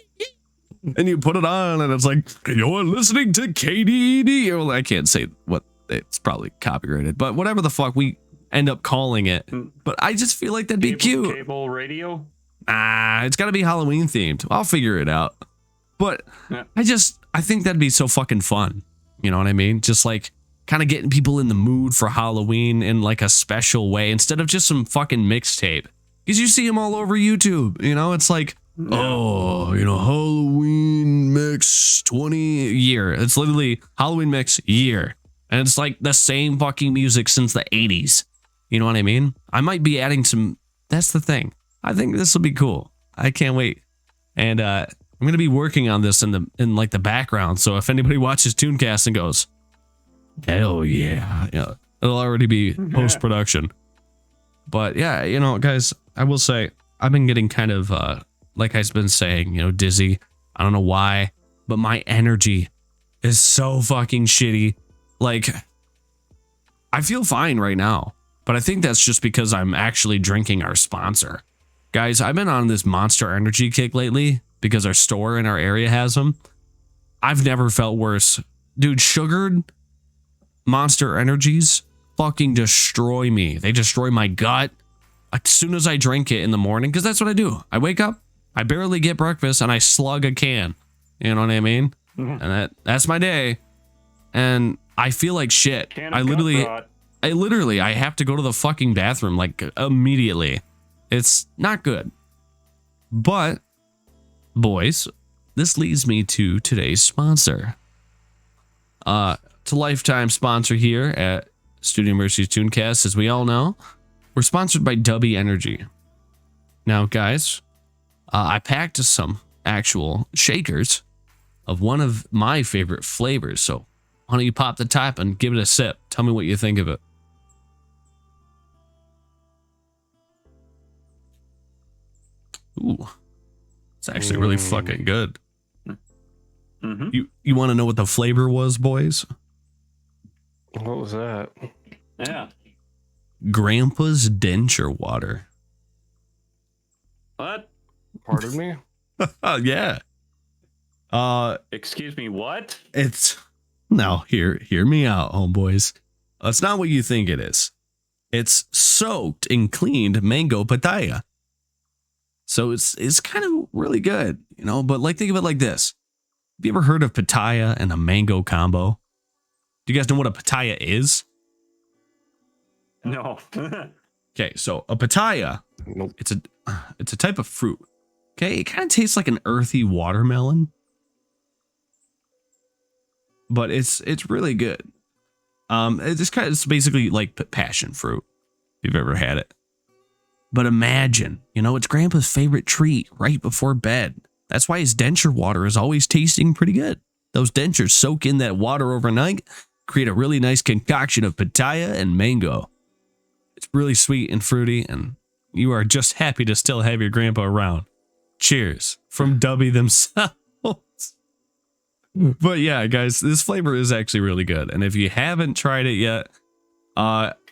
and you put it on, and it's like, you're listening to KDED. Well, I can't say what, it's probably copyrighted, but whatever the fuck we end up calling it. But I just feel like that'd be cute. Cable radio? It's got to be Halloween themed. I'll figure it out. But Yeah. I think that'd be so fucking fun. You know what I mean? Just like kind of getting people in the mood for Halloween in like a special way instead of just some fucking mixtape. Because you see them all over YouTube. You know, it's like, oh, you know, Halloween mix 20 year. It's literally Halloween mix year. And it's like the same fucking music since the 80s. You know what I mean? I might be adding some. That's the thing. I think this will be cool. I can't wait. And I'm gonna be working on this in like the background. So if anybody watches Tunecast and goes, hell yeah, it'll already be post production. But yeah, you know, guys, I will say I've been getting kind of like I've been saying, you know, dizzy. I don't know why, but my energy is so fucking shitty. Like, I feel fine right now, but I think that's just because I'm actually drinking our sponsor. Guys, I've been on this Monster Energy kick lately because our store in our area has them. I've never felt worse. Dude, sugared Monster Energies fucking destroy me. They destroy my gut as soon as I drink it in the morning, because that's what I do. I wake up, I barely get breakfast, and I slug a can. You know what I mean? And that's my day. And I feel like shit. I literally have to go to the fucking bathroom like immediately. It's not good. But, boys, this leads me to today's sponsor. It's a lifetime sponsor here at Studio Mercy's Tunecast. As we all know, we're sponsored by Dubby Energy. Now, guys, I packed some actual shakers of one of my favorite flavors. So why don't you pop the top and give it a sip? Tell me what you think of it. Ooh, it's actually really fucking good. You want to know what the flavor was, boys? What was that? Yeah. Grandpa's denture water. What? Pardon me? Yeah. Excuse me, what? It's now hear me out, homeboys. It's not what you think it is. It's soaked in cleaned mango pitaya. So it's kind of really good, you know, but like think of it like this. Have you ever heard of pitaya and a mango combo? Do you guys know what a pitaya is? No. Okay, so a pitaya, Nope. it's a type of fruit. Okay, it kind of tastes like an earthy watermelon, but it's really good. It's basically like passion fruit, if you've ever had it. But imagine, you know, it's Grandpa's favorite treat right before bed. That's why his denture water is always tasting pretty good. Those dentures soak in that water overnight, create a really nice concoction of pitaya and mango. It's really sweet and fruity, and you are just happy to still have your grandpa around. Cheers from Dubby themselves. But yeah, guys, this flavor is actually really good. And if you haven't tried it yet,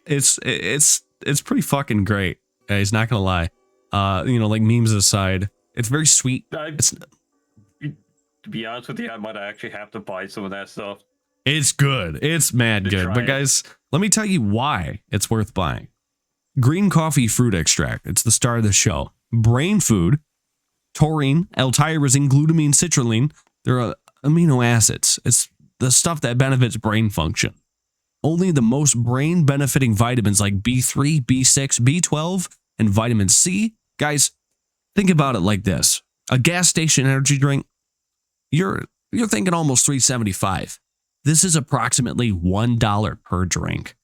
it's pretty fucking great. Guys, not gonna lie. You know, like memes aside, it's very sweet. To be honest with you, I might actually have to buy some of that stuff. It's good. It's mad good. But guys, let me tell you why it's worth buying. Green coffee fruit extract. It's the star of the show. Brain food, taurine, L-tyrosine, glutamine, citrulline. They're amino acids. It's the stuff that benefits brain function. Only the most brain benefiting vitamins like B3, B6, B12, and vitamin C. Guys, think about it like this. A gas station energy drink, you're thinking almost $3.75. This is approximately $1 per drink.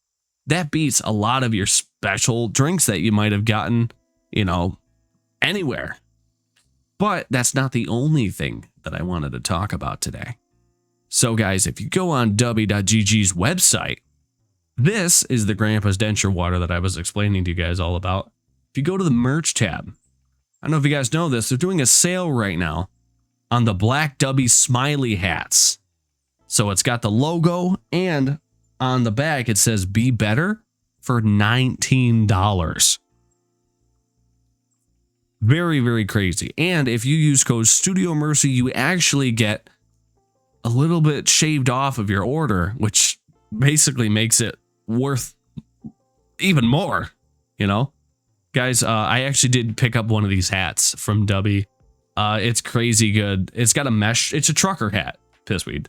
That beats a lot of your special drinks that you might have gotten, you know, anywhere. But that's not the only thing that I wanted to talk about today. So guys, if you go on w.gg's website, this is the Grandpa's denture water that I was explaining to you guys all about. If you go to the merch tab, I don't know if you guys know this, they're doing a sale right now on the Black Dubby Smiley hats. So it's got the logo, and on the back it says "Be Better" for $19. Very, very crazy. And if you use code Studio Mercy, you actually get a little bit shaved off of your order, which basically makes it worth even more, you know? Guys, I actually did pick up one of these hats from Dubby. It's crazy good. It's got a mesh. It's a trucker hat, Pissweed.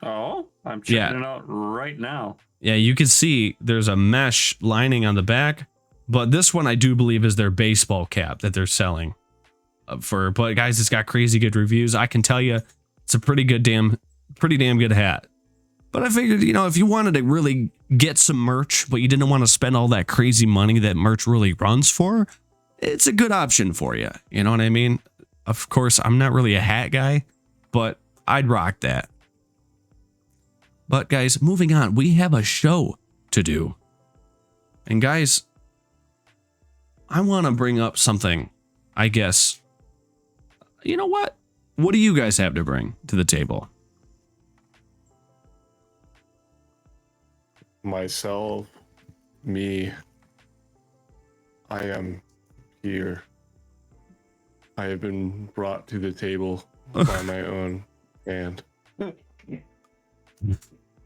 Oh, I'm checking it out right now. Yeah, you can see there's a mesh lining on the back, But this one I do believe is their baseball cap that they're selling for. But guys, it's got crazy good reviews. I can tell you, it's a pretty damn good hat. But I figured, you know, if you wanted to really get some merch, but you didn't want to spend all that crazy money that merch really runs for, it's a good option for you. You know what I mean? Of course, I'm not really a hat guy, but I'd rock that. But guys, moving on, we have a show to do. And guys, I want to bring up something, I guess. You know what? What do you guys have to bring to the table? Myself, me, I am here. I have been brought to the table by my own hand.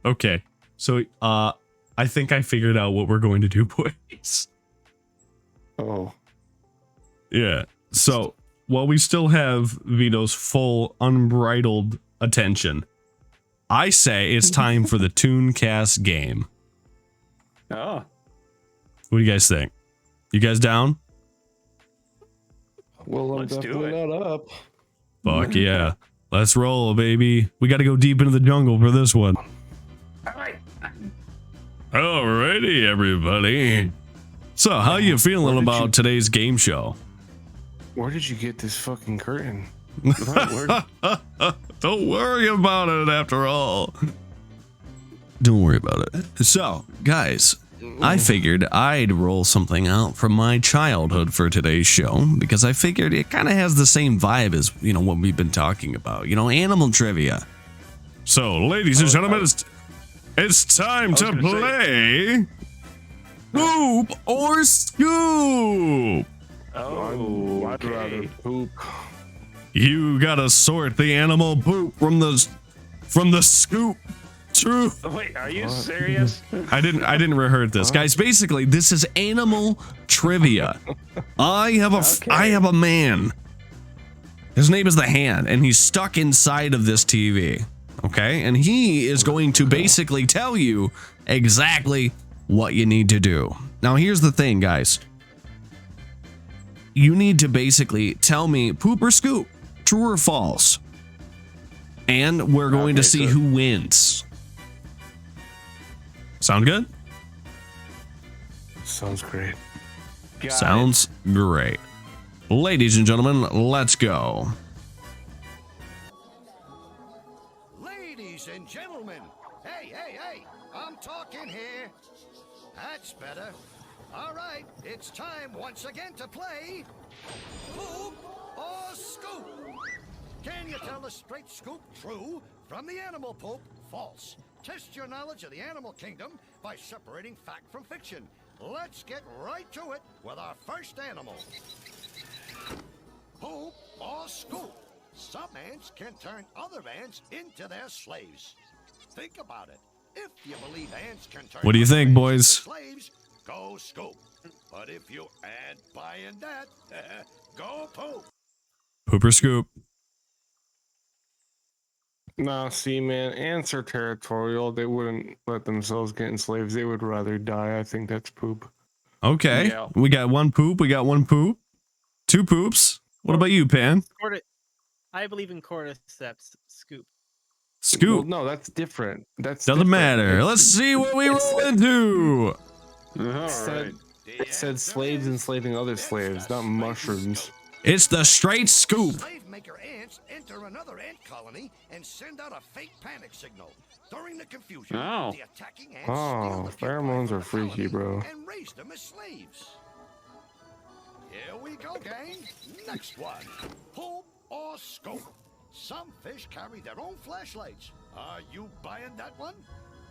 Okay, so I think I figured out what we're going to do, boys. Oh, Yeah. So while we still have Vito's full unbridled attention, I say it's time for the Tunecast game. Oh, What do you guys think? You guys down? well, I'm Let's do definitely it. not up. Fuck yeah. Let's roll, baby. We got to go deep into the jungle for this one. all right. Alrighty, everybody. So, how you feeling Where did about you- today's game show? Where did you get this fucking curtain? Don't worry about it after all. Don't worry about it. So, guys, I figured I'd roll something out from my childhood for today's show because I figured it kind of has the same vibe as, you know, what we've been talking about, you know, animal trivia. So, ladies and gentlemen, it's time to gonna say- play Poop or Scoop. Oh, I'd rather okay. poop. You gotta sort the animal poop from the scoop. True. Wait, are you serious? I didn't rehearse this, guys. Basically, this is animal trivia. I have a man. His name is the Hand, and he's stuck inside of this TV. Okay, and he is going to basically tell you exactly what you need to do. Now, here's the thing, guys. You need to basically tell me poop or scoop, true or false. And we're going to Okay, see so- who wins. Sound good? Sounds great. Got it. Sounds great. Ladies and gentlemen, let's go. Ladies and gentlemen, hey, I'm talking here. That's better. All right, it's time once again to play Poop or Scoop. Can you tell a straight scoop true from the animal poop false? Test your knowledge of the animal kingdom by separating fact from fiction. Let's get right to it with our first animal. Poop or Scoop. Some ants can turn other ants into their slaves. Think about it. If you believe ants can turn What do you other think, ants boys? into slaves, go Scoop. But if you add buying that, go Poop. Poop or scoop? Nah, see, man, ants are territorial. They wouldn't let themselves get enslaved. They would rather die. I think that's poop. Okay. Yeah. We got one poop. We got one poop. Two poops. What about you, Pan? I believe in cordyceps scoop. Scoop. Well, no, that's different. That's Doesn't different. matter. It's- Let's see what we roll into. All said- right. It said slaves enslaving other slaves, not mushrooms. It's the straight scoop. Slave maker ants enter another ant colony and send out a fake panic signal. During the confusion, Oh. the attacking ants Oh, steal the fuel pheromones from are the freaky, colony bro. And raise them as slaves. Here we go, gang. Next one. Poop or Scoop. Some fish carry their own flashlights. Are you buying that one?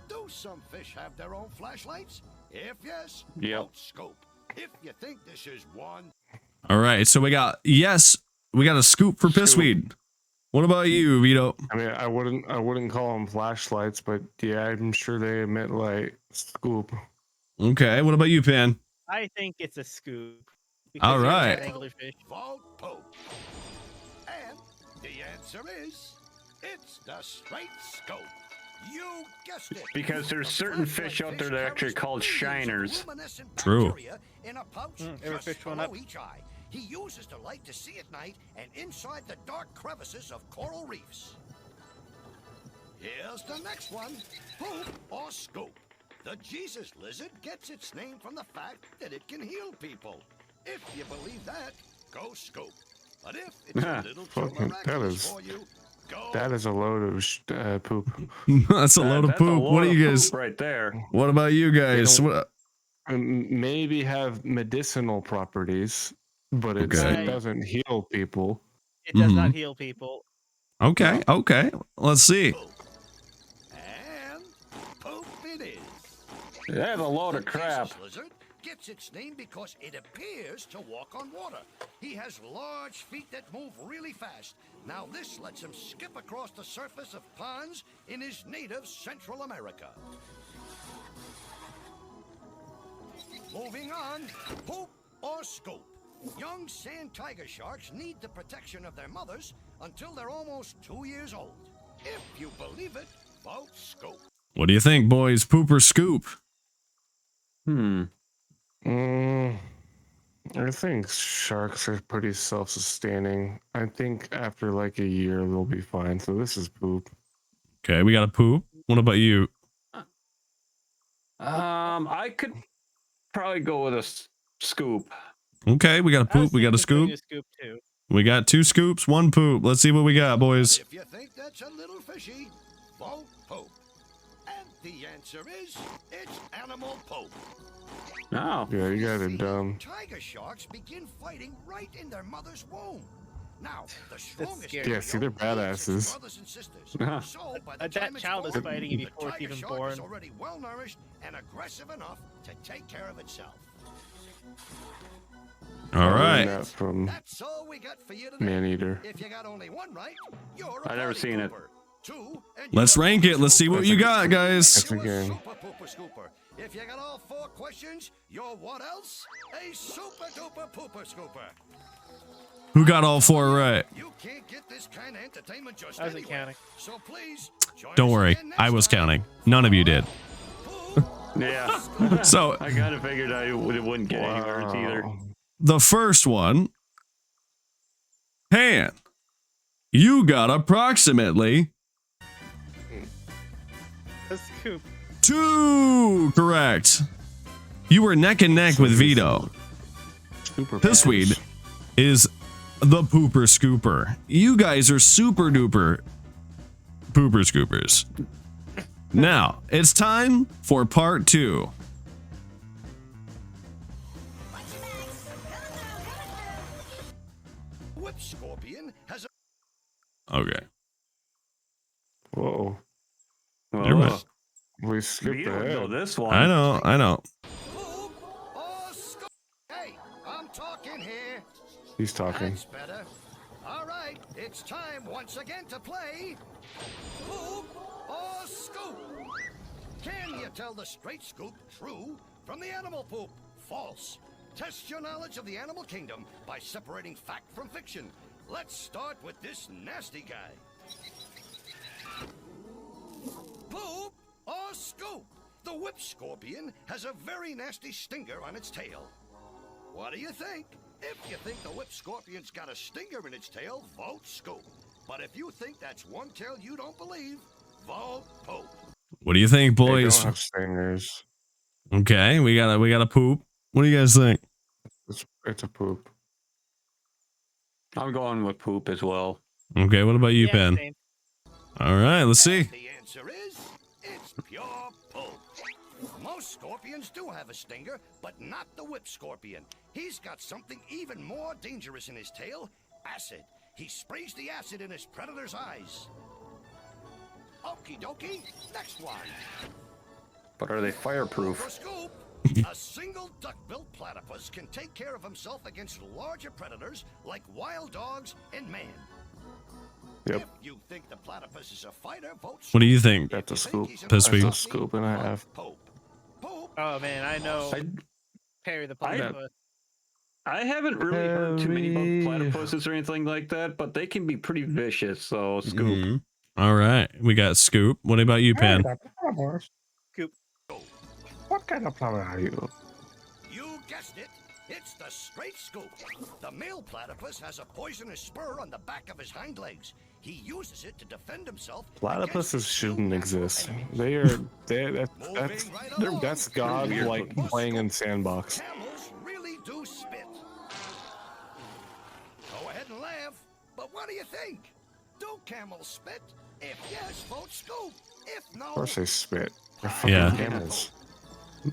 Do some fish have their own flashlights? If yes, Yep. vote Scoop. If you think this is one All right. So we got a scoop for pissweed. What about you, Vito? I mean, I wouldn't call them flashlights, but yeah, I'm sure they emit light. Scoop. Okay. What about you, Pan? I think it's a scoop. All you're right. not anglerfish. vote Poop. And the answer is, it's the straight Scoop. You guessed it. Because there's The certain flat-flight fish out there that are carries actually called billions of shiners. luminescent True. bacteria in a pouch ever just fish one below up? each eye. He uses the light to see at night and inside the dark crevices of coral reefs. Here's the next one. Poop or scoop. The Jesus lizard gets its name from the fact that it can heal people. If you believe that, go scoop. But if it's a little too Fucking- miraculous for you, go That is a load of poop. That's a load of That's poop. What load do of you guys? poop right there? What about you guys? don't- What, Maybe have medicinal properties, but it Okay. doesn't heal people. It does not Mhm. heal people. okay, okay. Let's see. poop. And poop it is. That's a load of The crap. Jesus lizard gets its name because it appears to walk on water. He has large feet that move really fast. Now this lets him skip across the surface of ponds in his native Central America. Moving on, poop or scoop. Young sand tiger sharks need the protection of their mothers until they're almost 2 years old. If you believe it, vote scoop. What do you think, boys? Poop or scoop? Hmm. I think sharks are pretty self-sustaining. I think after like a year they'll be fine. So this is poop. Okay, we got a poop. What about you? I could probably go with a scoop. Okay, we got a I was poop. We got a thinking putting scoop. a scoop too. We got 2 scoops, 1 poop. Let's see what we got, boys. If you think that's a little fishy, vote poop. And the answer is, it's animal poop. No. Yeah, you got See, it dumb. Tiger sharks begin fighting right in their mother's womb. Now, the strongest scary. Yeah, see, they're eats its badasses. brothers and sisters. Uh-huh. So by the That time it's child is born, fighting the before it's tiger even shark born. is already well nourished and aggressive enough to take care of itself. All I learned right. that from That's all we got for you today. Maneater. If you got only one right, you're a I've never party seen it. pooper. 2, and Let's you're a rank it. Let's see pooper. what you got, guys. That's a You're game. super pooper scooper. If you got all 4 questions, you're what else? A super duper pooper scooper. Who got all 4 right? You can't get this kind of entertainment just I wasn't anywhere. counting. So please, join Don't us worry. again I next was time. counting. None of you did. Poop Yeah. So I kind of figured it wouldn't get anywhere either. Wow. the first one, Han, you got approximately A scoop. 2 correct. You were neck and neck with Vito. Super This bad. weed is the pooper scooper. You guys are super duper pooper scoopers. Now, it's time for part 2. whip scorpion has a Okay. Whoa. You're Oh, right. We skipped you don't know ahead. this one. I know. poop or scoop. Hey, I'm talking here. He's talking. That's better. All right, it's time once again to play poop or scoop. Can you tell the straight scoop true from the animal poop false? Test your knowledge of the animal kingdom by separating fact from fiction. Let's start with this nasty guy. Poop or scoop? The whip scorpion has a very nasty stinger on its tail. What do you think? If you think the whip scorpion's got a stinger in its tail, vote scoop. But if you think that's one tail you don't believe, vote poop. What do you think, They boys? don't have stingers. Okay, we got a poop. What do you guys think? It's a poop. I'm going with poop as well. Okay, what about you, Yeah, Pen? same. All right, let's see. The answer is, it's pure poop. Most scorpions do have a stinger, but not the whip scorpion. He's got something even more dangerous in his tail, acid. He sprays the acid in his predator's eyes. Okie dokie, next one. But are they For fireproof? scoop, a single duck-billed platypus can take care of himself against larger predators like wild dogs and man. Yep. If you think the platypus is a fighter, vote What do you scoop. think? That's a If you scoop. think he's an This week. That's a assassin, scoop and a vote half. Pope. Pope. Oh man, I know I, Perry the I- platypus. I haven't really heard too many Heavy. about platypuses or anything like that, but they can be pretty vicious. So scoop. Mhm. All right, we got Scoop. What about you, Pan? Coop. What kind of plumber are you? You guessed it. It's the straight scoop. The male platypus has a poisonous spur on the back of his hind legs. He uses it to defend himself. Platypuses shouldn't exist. That's God like playing in sandbox. Camels really do spit. Go ahead and laugh, but what do you think? Do camels spit? If yes, vote Scoop. If no, Of course they spit. They're fucking Yeah. camels. Yeah.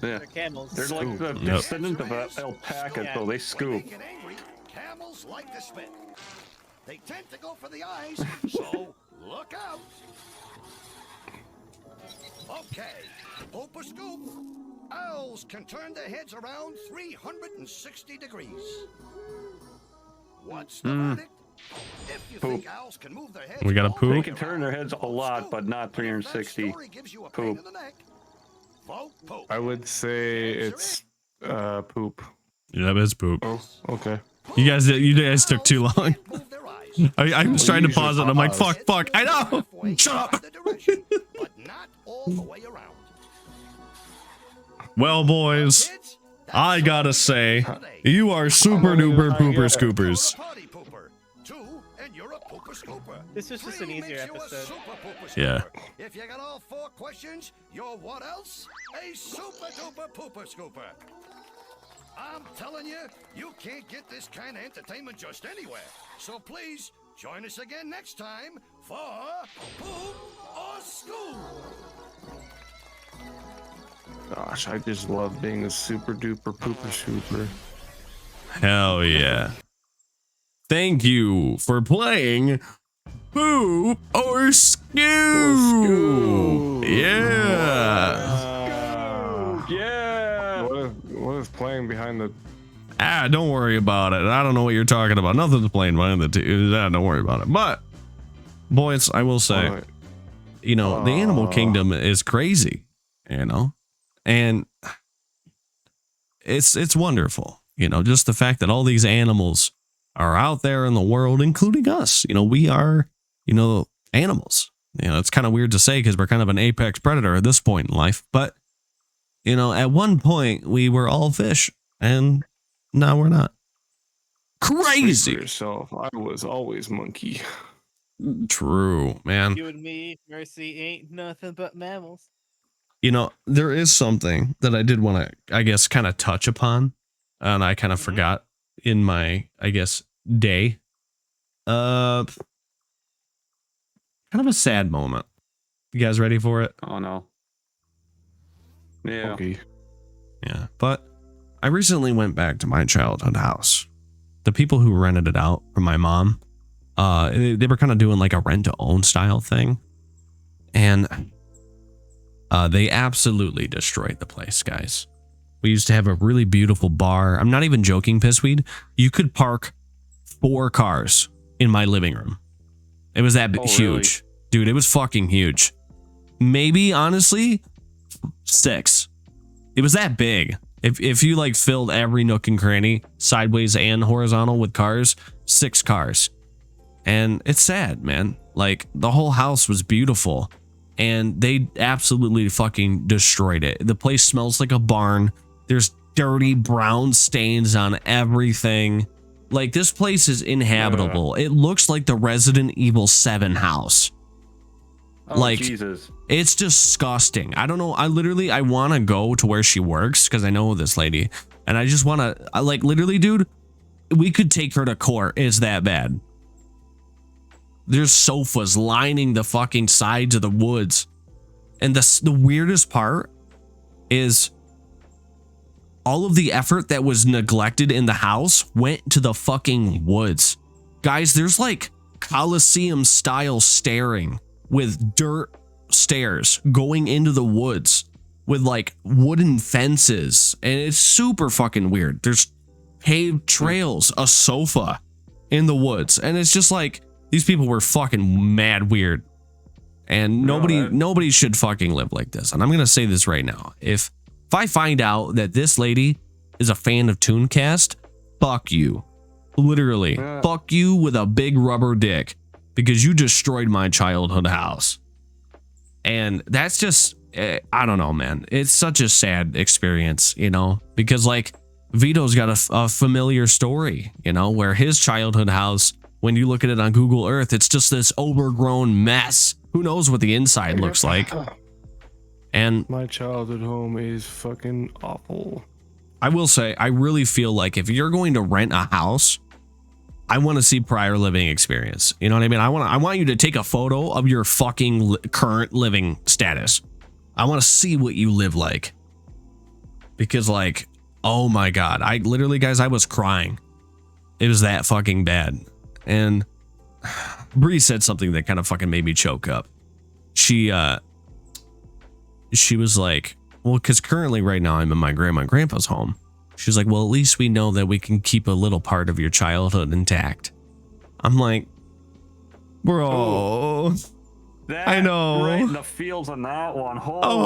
They're camels. They're like the Yep. descendant of alpaca, Yeah. so they when scoop. they get angry, camels like to spit. They tend to go for the eyes, so look out. Okay, Poop or Scoop. Owls can turn their heads around 360 degrees. What's the verdict? If you Poop. think owls can move their heads We got a all the poop? way They can turn their around, heads a vote lot, Scoop. but not If that 360. story gives you a pain Poop. in the neck, vote Poop. I would say it's poop. Yeah, that's poop. Oh, okay. You guys took too Owls long. can't move their eyes. I was trying to usually pause it. I'm like, pause. fuck. I know. Halfway Shut up. either direction, but not all the way around. Well, boys, Kids, I that's gotta all say, for today. you are super duper pooper scoopers. You're a party pooper. 2, and you're a pooper scooper. This was just an 3 easier makes you a episode. super pooper Yeah. scooper. If you got all 4 questions, you're what else? A super duper pooper scooper. I'm telling you, you can't get this kind of entertainment just anywhere. So please, join us again next time for Poop or Scoop. Gosh, I just love being a super duper pooper scooper. Hell yeah. Thank you for playing Poop or Scoop. Yeah. Yeah. What is playing behind the? Don't worry about it. I don't know what you're talking about. Nothing's playing behind the two. Don't worry about it. But, boys, I will say, Oh, you know, the animal kingdom is crazy, you know, and it's wonderful, you know, just the fact that all these animals are out there in the world, including us. You know, we are, you know, animals. You know, it's kind of weird to say because we're kind of an apex predator at this point in life, but you know, at one point we were all fish, and now we're not. speak for Crazy. yourself. I was always monkey. True, man. You and me, Mercy, ain't nothing but mammals. You know, there is something that I did want to, I guess, kind of touch upon, and I kind of forgot in my, I guess, day. Kind of a sad moment. You guys ready for it? Oh no. Yeah. Okay. Yeah. But I recently went back to my childhood house. The people who rented it out from my mom, they were kind of doing like a rent to own style thing. And they absolutely destroyed the place, guys. We used to have a really beautiful bar. I'm not even joking, Pissweed. You could park 4 cars in my living room. It was that Oh, huge. Dude, it was fucking huge. Maybe, honestly, 6. It was that big. If you like filled every nook and cranny, sideways and horizontal with cars, 6 cars. And it's sad, man. Like, the whole house was beautiful, and they absolutely fucking destroyed it. The place smells like a barn. There's dirty brown stains on everything. Like, this place is inhabitable. It looks like the Resident Evil 7 house. Oh, Like, Jesus. it's disgusting. I don't know. I want to go to where she works because I know this lady, and I just want to, like, literally, dude, we could take her to court. It's that bad. There's sofas lining the fucking sides of the woods. And the weirdest part is all of the effort that was neglected in the house went to the fucking woods. Guys, there's like Coliseum style staring with dirt stairs going into the woods with like wooden fences, and it's super fucking weird. There's paved trails, a sofa in the woods, and it's just like these people were fucking mad weird, and nobody should fucking live like this. And I'm gonna say this right now: if I find out that this lady is a fan of Tunecast, fuck you, literally, fuck you with a big rubber dick. because you destroyed my childhood house. And that's just, I don't know, man. It's such a sad experience, you know, because like Vito's got a familiar story, you know, where his childhood house, when you look at it on Google Earth, it's just this overgrown mess. Who knows what the inside looks like? And my childhood home is fucking awful. I will say, I really feel like if you're going to rent a house, I want to see prior living experience. You know what I mean? I want you to take a photo of your fucking current living status. I want to see what you live like. Because like, oh my God, I literally, guys, I was crying. It was that fucking bad. And Bree said something that kind of fucking made me choke up. She was like, well, because currently right now I'm in my grandma and grandpa's home. She's like, well, at least we know that we can keep a little part of your childhood intact. I'm like, bro, I know. Right in the fields on that one. Holy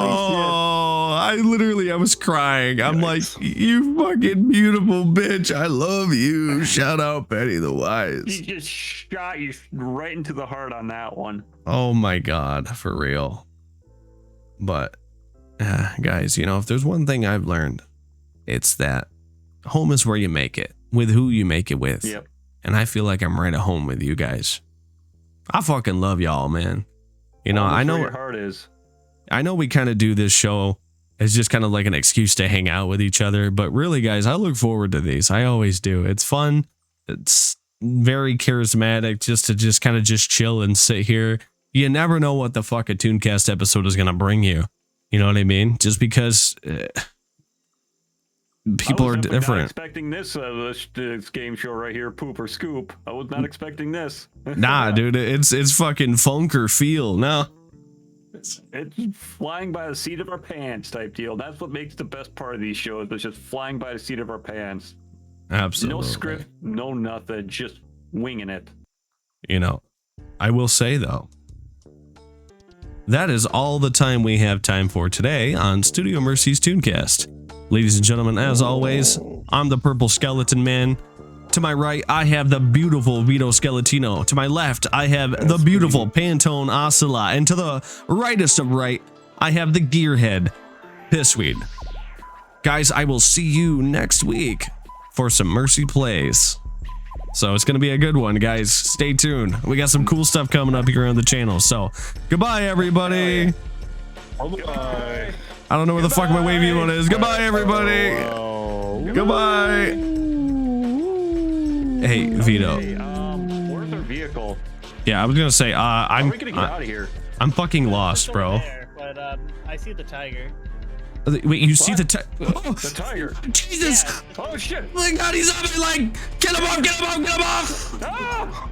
I was crying. I'm like, you fucking beautiful bitch. I love you. Shout out Penny the Wise. He just shot you right into the heart on that one. Oh my God, for real. But guys, you know, if there's one thing I've learned, it's that home is where you make it, with who you make it with. Yep. And I feel like I'm right at home with you guys. I fucking love y'all, man. You know, I know where your heart is. I know we kind of do this show as just kind of like an excuse to hang out with each other, but really, guys, I look forward to these. I always do. It's fun. It's very charismatic just to kind of chill and sit here. You never know what the fuck a Tunecast episode is going to bring you. You know what I mean? Just because people are different. Not expecting this game show right here, poop or scoop. I was not expecting this. Nah, dude, it's fucking funk or feel. No, it's flying by the seat of our pants type deal. That's what makes the best part of these shows. It's just flying by the seat of our pants. Absolutely. No script, no nothing, just winging it. You know, I will say though, that is all the time we have time for today on Studio Mercy's Tunecast. Ladies and gentlemen, as always, I'm the Purple Skeleton Man. To my right, I have the beautiful Vito Skeletino. To my left, I have the beautiful Pantone Ocelot. And to the rightest of right, I have the Gearhead Pissweed. Guys, I will see you next week for some Mercy Plays. So it's going to be a good one, guys. Stay tuned. We got some cool stuff coming up here on the channel. So goodbye, everybody. Goodbye. I don't know where the fuck my wavy one is. Goodbye, everybody. Goodbye. Hey, Vito. Hey, where's our vehicle? Yeah, I was gonna say, How are we gonna get out of here? I'm fucking lost, It's bro. over there, but I see the tiger. Wait, you see the oh, The tiger. Jesus! Yeah. Oh shit! Oh my God, he's on me! Like, get him off! Get him off! Get him off! Ah!